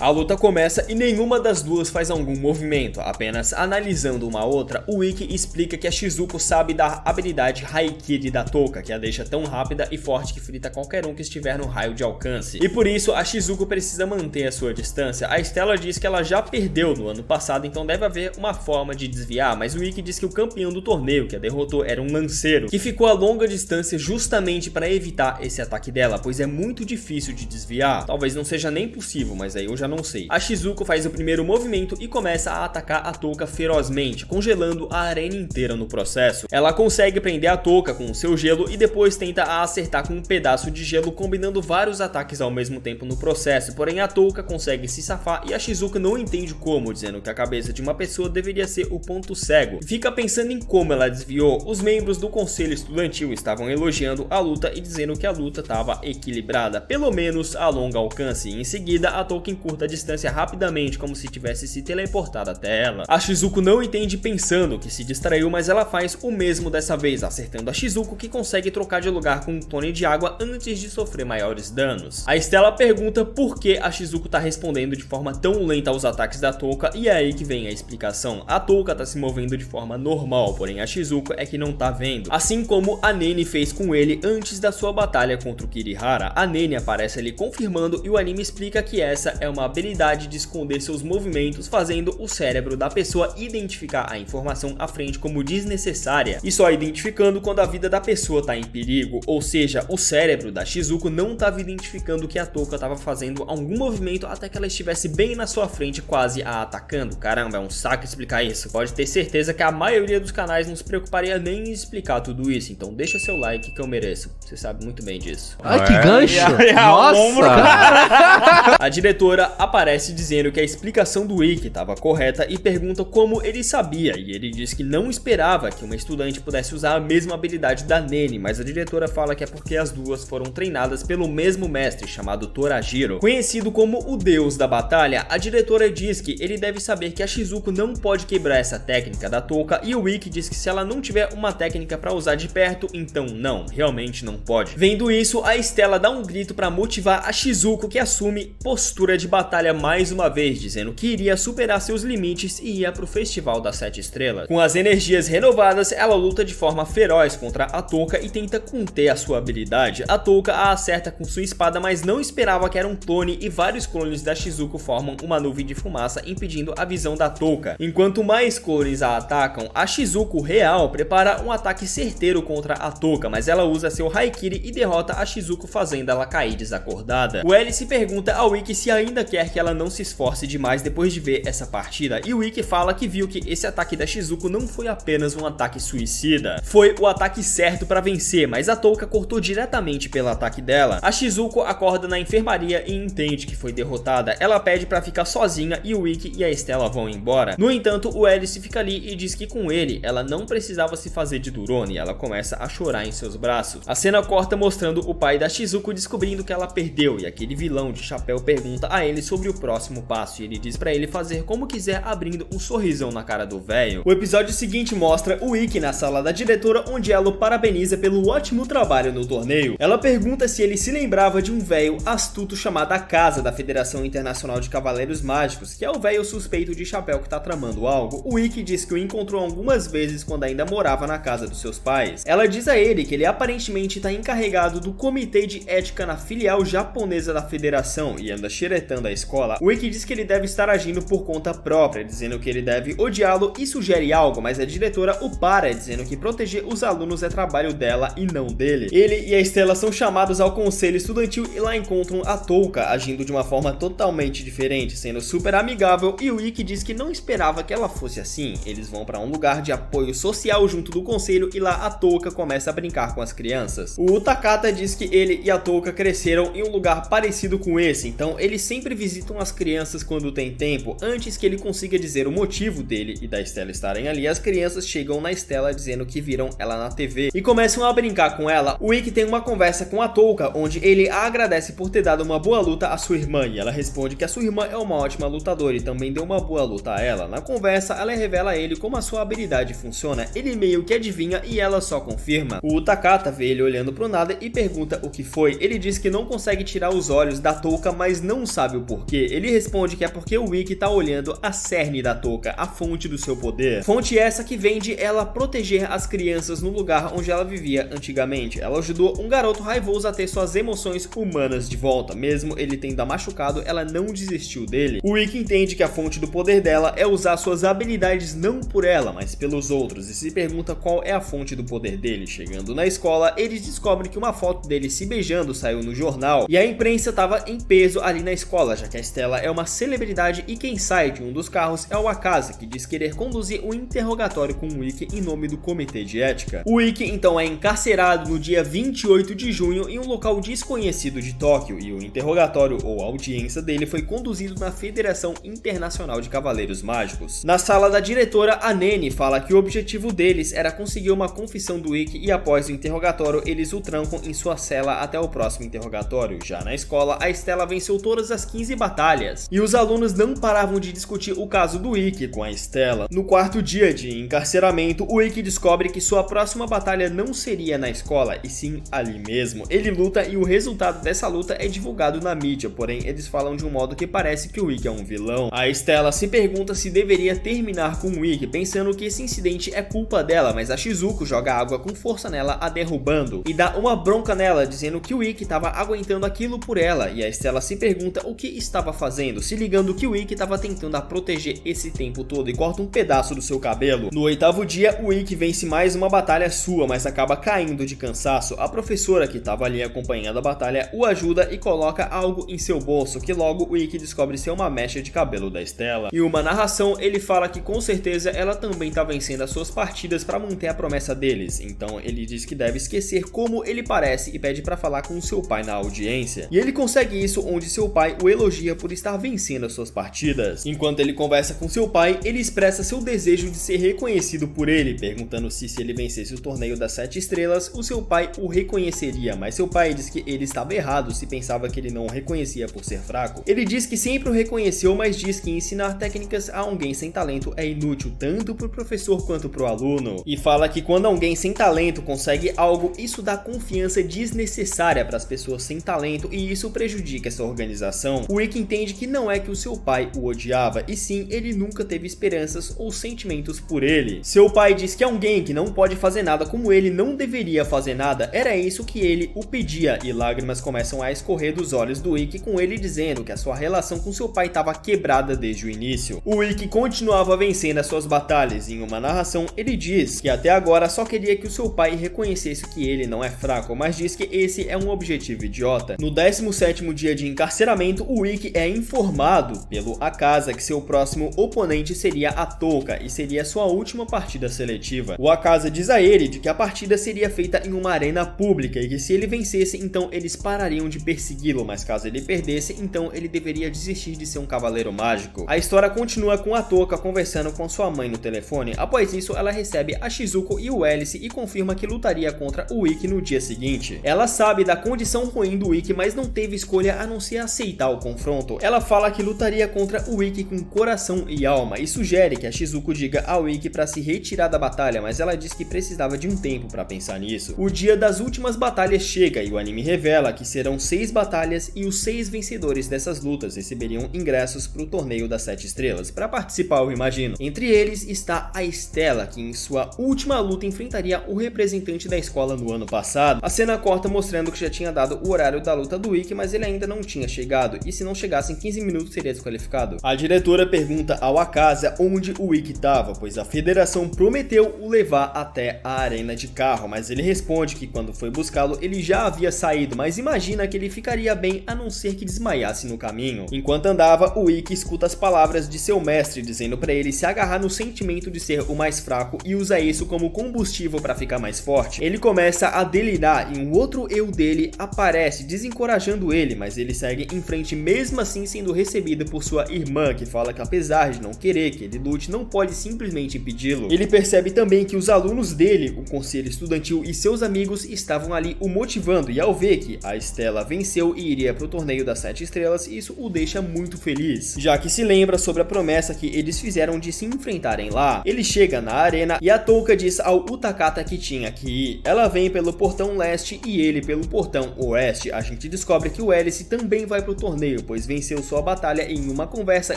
A luta começa e nenhuma das duas faz algum movimento, apenas analisando uma outra, o Ikki explica que a Shizuko sabe da habilidade Haikiri da Touka, que a deixa tão rápida e forte que frita qualquer um que estiver no raio de alcance. E por isso a Shizuko precisa manter a sua distância. A Stella diz que ela já perdeu no ano passado, então deve haver uma forma de desviar, mas o Ikki diz que o campeão do torneio que a derrotou era um lanceiro, que ficou a longa distância justamente para evitar esse ataque dela, pois é muito difícil de desviar. Talvez não seja nem possível, mas aí eu já não sei. A Shizuko faz o primeiro movimento e começa a atacar a Touka ferozmente, congelando a arena inteira no processo. Ela consegue prender a Touka com o seu gelo e depois tenta a acertar com um pedaço de gelo, combinando vários ataques ao mesmo tempo no processo, porém a Touka consegue se safar e a Shizuko não entende como, dizendo que a cabeça de uma pessoa deveria ser o ponto cego. Fica pensando em como ela desviou. Os membros do conselho estudantil estavam elogiando a luta e dizendo que a luta estava equilibrada, pelo menos a longo alcance, e em seguida a Touka encurta a distância rapidamente, como se tivesse se teleportado até ela. A Shizuko não entende, pensando que se distraiu, mas ela faz o mesmo dessa vez, acertando a Shizuko, que consegue trocar de lugar com um clone de água antes de sofrer maiores danos. A Stella pergunta por que a Shizuko tá respondendo de forma tão lenta aos ataques da Touka, e é aí que vem a explicação. A Touka tá se movendo de forma normal, porém a Shizuko é que não tá vendo. Assim como a Nene fez com ele antes da sua batalha contra o Kirihara. A Nene aparece ali confirmando e o anime explica que essa é uma habilidade de esconder seus movimentos, fazendo o cérebro da pessoa identificar a informação à frente como desnecessária e só identificando quando a vida da pessoa tá em perigo, ou seja, o cérebro da Shizuko não estava identificando que a Touka estava fazendo algum movimento até que ela estivesse bem na sua frente, quase a atacando. Caramba, é um saco explicar isso. Pode ter certeza que a maioria dos canais não se preocuparia nem em explicar tudo isso, então deixa seu like que eu mereço. Você sabe muito bem disso. Ai, que gancho! Nossa! A diretora aparece dizendo que a explicação do Ikki estava correta e pergunta como ele sabia, e ele diz que não esperava que uma estudante pudesse usar a mesma habilidade da Nene, mas a diretora fala que é porque as duas foram treinadas pelo mesmo mestre chamado Torajiro. Conhecido como o deus da batalha, a diretora diz que ele deve saber que a Shizuko não pode quebrar essa técnica da Touka, e o Ikki diz que se ela não tiver uma técnica para usar de perto, então não, realmente não pode. Vendo isso, a Stella dá um grito para motivar a Shizuko, que assume postura de batalha mais uma vez, dizendo que iria superar seus limites e ia pro Festival das 7 Estrelas. Com as energias renovadas, ela luta de forma feroz contra a Touka e tenta conter a sua habilidade. A Touka a acerta com sua espada, mas não esperava que era um clone, e vários clones da Shizuko formam uma nuvem de fumaça impedindo a visão da Touka. Enquanto mais clones a atacam, a Shizuko real prepara um ataque certeiro contra a Touka, mas ela usa seu Haikiri e derrota a Shizuko, fazendo ela cair desacordada. O L se pergunta ao Ikki se ainda quer que ela não se esforce demais depois de ver essa partida, e o Ikki fala que viu que esse ataque da Shizuko não foi apenas um ataque suicida, foi o ataque certo para vencer, mas a Touka cortou diretamente pelo ataque dela. A Shizuko acorda na enfermaria e entende que foi derrotada. Ela pede para ficar sozinha e o Ikki e a Stella vão embora. No entanto, o Alice fica ali e diz que com ele ela não precisava se fazer de durona, e ela começa a chorar em seus braços. A cena corta mostrando o pai da Shizuko descobrindo que ela perdeu, e aquele vilão de chapéu pergunta a ele sobre o próximo passo, e ele diz para ele fazer como quiser, abrindo um sorrisão na cara do velho. O episódio seguinte mostra o Ikki na sala da diretora, onde ela o parabeniza pelo ótimo trabalho no torneio. Ela pergunta se ele se lembrava de um velho astuto chamado a Casa da Federação Internacional de Cavaleiros Mágicos, que é o velho suspeito de chapéu que tá tramando algo. O Ikki diz que o encontrou algumas vezes quando ainda morava na casa dos seus pais. Ela diz a ele que ele aparentemente tá encarregado do comitê de ética na filial japonesa da federação e anda xeretando a escola. O Ikki diz que ele deve estar agindo por conta própria, dizendo que ele deve odiá-lo e sugere algo, mas a diretora o para, dizendo que proteger os alunos é trabalho dela e não dele. Ele e a Stella são chamados ao conselho estudantil e lá encontram a Touka agindo de uma forma totalmente diferente, sendo super amigável, e o Ikki diz que não esperava que ela fosse assim. Eles vão para um lugar de apoio social junto do conselho e lá a Touka começa a brincar com as crianças. O Takata diz que ele e a Touka cresceram em um lugar parecido com esse, então eles sempre visitam as crianças quando tem tempo. Antes que ele consiga dizer o motivo dele e da Stella estarem ali, as crianças chegam na Stella dizendo que viram ela na TV e começam a brincar com ela. O Ikki tem uma conversa com a Touka, onde ele a agradece por ter dado uma boa luta à sua irmã, e ela responde que a sua irmã é uma ótima lutadora e também deu uma boa luta a ela. Na conversa, ela revela a ele como a sua habilidade funciona. Ele meio que adivinha e ela só confirma. O Takata vê ele olhando pro nada e pergunta o que foi. Ele diz que não consegue tirar os olhos da Touka, mas não sabe o porquê. Ele responde que é porque o Ikki tá olhando a cerne da Touka, a fonte do seu poder. Fonte essa que vem de ela proteger as crianças no lugar onde ela vivia antigamente. Ela ajudou um garoto raivoso a ter suas emoções humanas de volta. Mesmo ele tendo a machucado, ela não desistiu dele. O Ikki entende que a fonte do poder dela é usar suas habilidades não por ela, mas pelos outros, e se pergunta qual é a fonte do poder dele. Chegando na escola, eles descobrem que uma foto dele se beijando saiu no jornal, e a imprensa tava em peso preso ali na escola, já que a Stella é uma celebridade e quem sai de um dos carros é o Akaza, que diz querer conduzir um interrogatório com o Ikki em nome do comitê de ética. O Ikki então é encarcerado no dia 28 de junho em um local desconhecido de Tóquio e o interrogatório ou audiência dele foi conduzido na Federação Internacional de Cavaleiros Mágicos. Na sala da diretora, a Nene fala que o objetivo deles era conseguir uma confissão do Ikki e após o interrogatório eles o trancam em sua cela até o próximo interrogatório. Já na escola, a Stella venceu todas as 15 batalhas e os alunos não paravam de discutir o caso do Ikki com a Stella. No quarto dia de encarceramento, o Ikki descobre que sua próxima batalha não seria na escola e sim ali mesmo. Ele luta e o resultado dessa luta é divulgado na mídia, porém eles falam de um modo que parece que o Ikki é um vilão. A Stella se pergunta se deveria terminar com o Ikki, pensando que esse incidente é culpa dela, mas a Shizuko joga água com força nela, a derrubando e dá uma bronca nela, dizendo que o Ikki estava aguentando aquilo por ela, e a Stella se pergunta o que estava fazendo, se ligando que o Ikki estava tentando a proteger esse tempo todo e corta um pedaço do seu cabelo. No oitavo dia, o Ikki vence mais uma batalha sua, mas acaba caindo de cansaço. A professora que estava ali acompanhando a batalha o ajuda e coloca algo em seu bolso, que logo o Ikki descobre ser uma mecha de cabelo da Stella. Em uma narração, ele fala que com certeza ela também está vencendo as suas partidas para manter a promessa deles, então ele diz que deve esquecer como ele parece e pede para falar com seu pai na audiência. E ele consegue isso onde seu pai o elogia por estar vencendo as suas partidas. Enquanto ele conversa com seu pai, ele expressa seu desejo de ser reconhecido por ele, perguntando se ele vencesse o torneio das 7 estrelas, o seu pai o reconheceria, mas seu pai diz que ele estava errado se pensava que ele não o reconhecia por ser fraco. Ele diz que sempre o reconheceu, mas diz que ensinar técnicas a alguém sem talento é inútil tanto para o professor quanto para o aluno. E fala que quando alguém sem talento consegue algo, isso dá confiança desnecessária para as pessoas sem talento e isso prejudica essa organização. O Ikki entende que não é que o seu pai o odiava, e sim, ele nunca teve esperanças ou sentimentos por ele. Seu pai diz que alguém que não pode fazer nada como ele não deveria fazer nada, era isso que ele o pedia, e lágrimas começam a escorrer dos olhos do Ikki com ele dizendo que a sua relação com seu pai estava quebrada desde o início. O Ikki continuava vencendo as suas batalhas e em uma narração ele diz que até agora só queria que o seu pai reconhecesse que ele não é fraco, mas diz que esse é um objetivo idiota. No 17º dia de encarceramento, o Ikki é informado pelo Akaza que seu próximo oponente seria a Touka e seria sua última partida seletiva. O Akaza diz a ele de que a partida seria feita em uma arena pública e que se ele vencesse, então eles parariam de persegui-lo, mas caso ele perdesse, então ele deveria desistir de ser um cavaleiro mágico. A história continua com a Touka conversando com sua mãe no telefone. Após isso, ela recebe a Shizuko e o Alice e confirma que lutaria contra o Ikki no dia seguinte. Ela sabe da condição ruim do Ikki, mas não teve escolha a não ser aceitar o confronto. Ela fala que lutaria contra o Ikki com coração e alma e sugere que a Shizuko diga ao Ikki para se retirar da batalha, mas ela diz que precisava de um tempo para pensar nisso. O dia das últimas batalhas chega e o anime revela que serão 6 batalhas e os 6 vencedores dessas lutas receberiam ingressos para o torneio das 7 estrelas. Para participar, eu imagino. Entre eles está a Stella, que em sua última luta enfrentaria o representante da escola no ano passado. A cena corta mostrando que já tinha dado o horário da luta do Ikki, mas ele ainda não tinha chegado, e se não chegasse em 15 minutos seria desqualificado. A diretora pergunta ao Akaza onde o Ikki estava, pois a federação prometeu o levar até a arena de carro, mas ele responde que quando foi buscá-lo ele já havia saído, mas imagina que ele ficaria bem a não ser que desmaiasse no caminho. Enquanto andava, o Ikki escuta as palavras de seu mestre dizendo para ele se agarrar no sentimento de ser o mais fraco e usa isso como combustível para ficar mais forte. Ele começa a delirar e um outro eu dele aparece desencorajando ele, mas ele segue em frente mesmo assim sendo recebido por sua irmã, que fala que apesar de não querer que ele lute, não pode simplesmente impedi-lo. Ele percebe também que os alunos dele, o conselho estudantil e seus amigos estavam ali o motivando, e ao ver que a Stella venceu e iria para o torneio das 7 estrelas, isso o deixa muito feliz, já que se lembra sobre a promessa que eles fizeram de se enfrentarem lá. Ele chega na arena e a Touka diz ao Utakata que tinha que ir. Ela vem pelo portão leste e ele pelo portão oeste. A gente descobre que o Alice também vai pro torneio, pois venceu sua batalha. Em uma conversa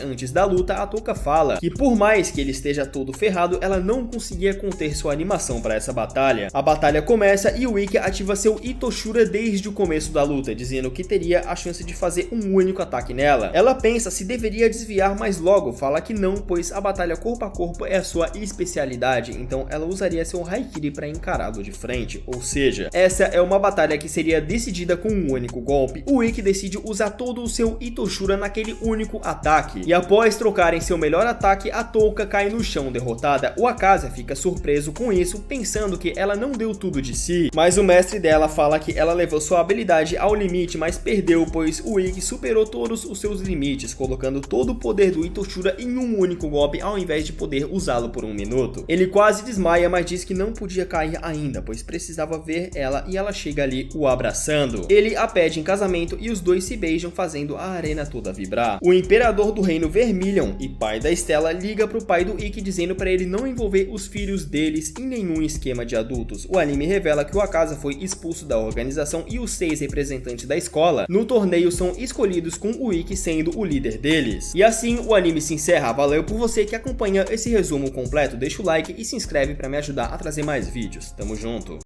antes da luta, a Touka fala que por mais que ele esteja todo ferrado, ela não conseguia conter sua animação para essa batalha. A batalha começa e o Ikki ativa seu Itoshura desde o começo da luta, dizendo que teria a chance de fazer um único ataque nela. Ela pensa se deveria desviar, mas logo fala que não, pois a batalha corpo a corpo é a sua especialidade, então ela usaria seu Haikiri para encará-lo de frente, ou seja, essa é uma batalha que seria decidida com um único golpe. O Ikki decide usar todo o seu Itoshura naquele único ataque. E após trocarem seu melhor ataque, a Touka cai no chão derrotada. O Akaza fica surpreso com isso, pensando que ela não deu tudo de si, mas o mestre dela fala que ela levou sua habilidade ao limite, mas perdeu, pois o Ikki superou todos os seus limites, colocando todo o poder do Itoshura em um único golpe, ao invés de poder usá-lo por 1 minuto. Ele quase desmaia, mas diz que não podia cair ainda, pois precisava ver ela, e ela chega ali o abraçando. Ele a pede em casamento e os dois se beijam, fazendo a arena toda vibrar. O imperador do reino Vermilion e pai da Stella liga pro pai do Ikki dizendo para ele não envolver os filhos deles em nenhum esquema de adultos. O anime revela que o Akaza foi expulso da organização e os 6 representantes da escola no torneio são escolhidos com o Ikki sendo o líder deles. E assim o anime se encerra. Valeu por você que acompanha esse resumo completo, deixa o like e se inscreve para me ajudar a trazer mais vídeos. Tamo junto!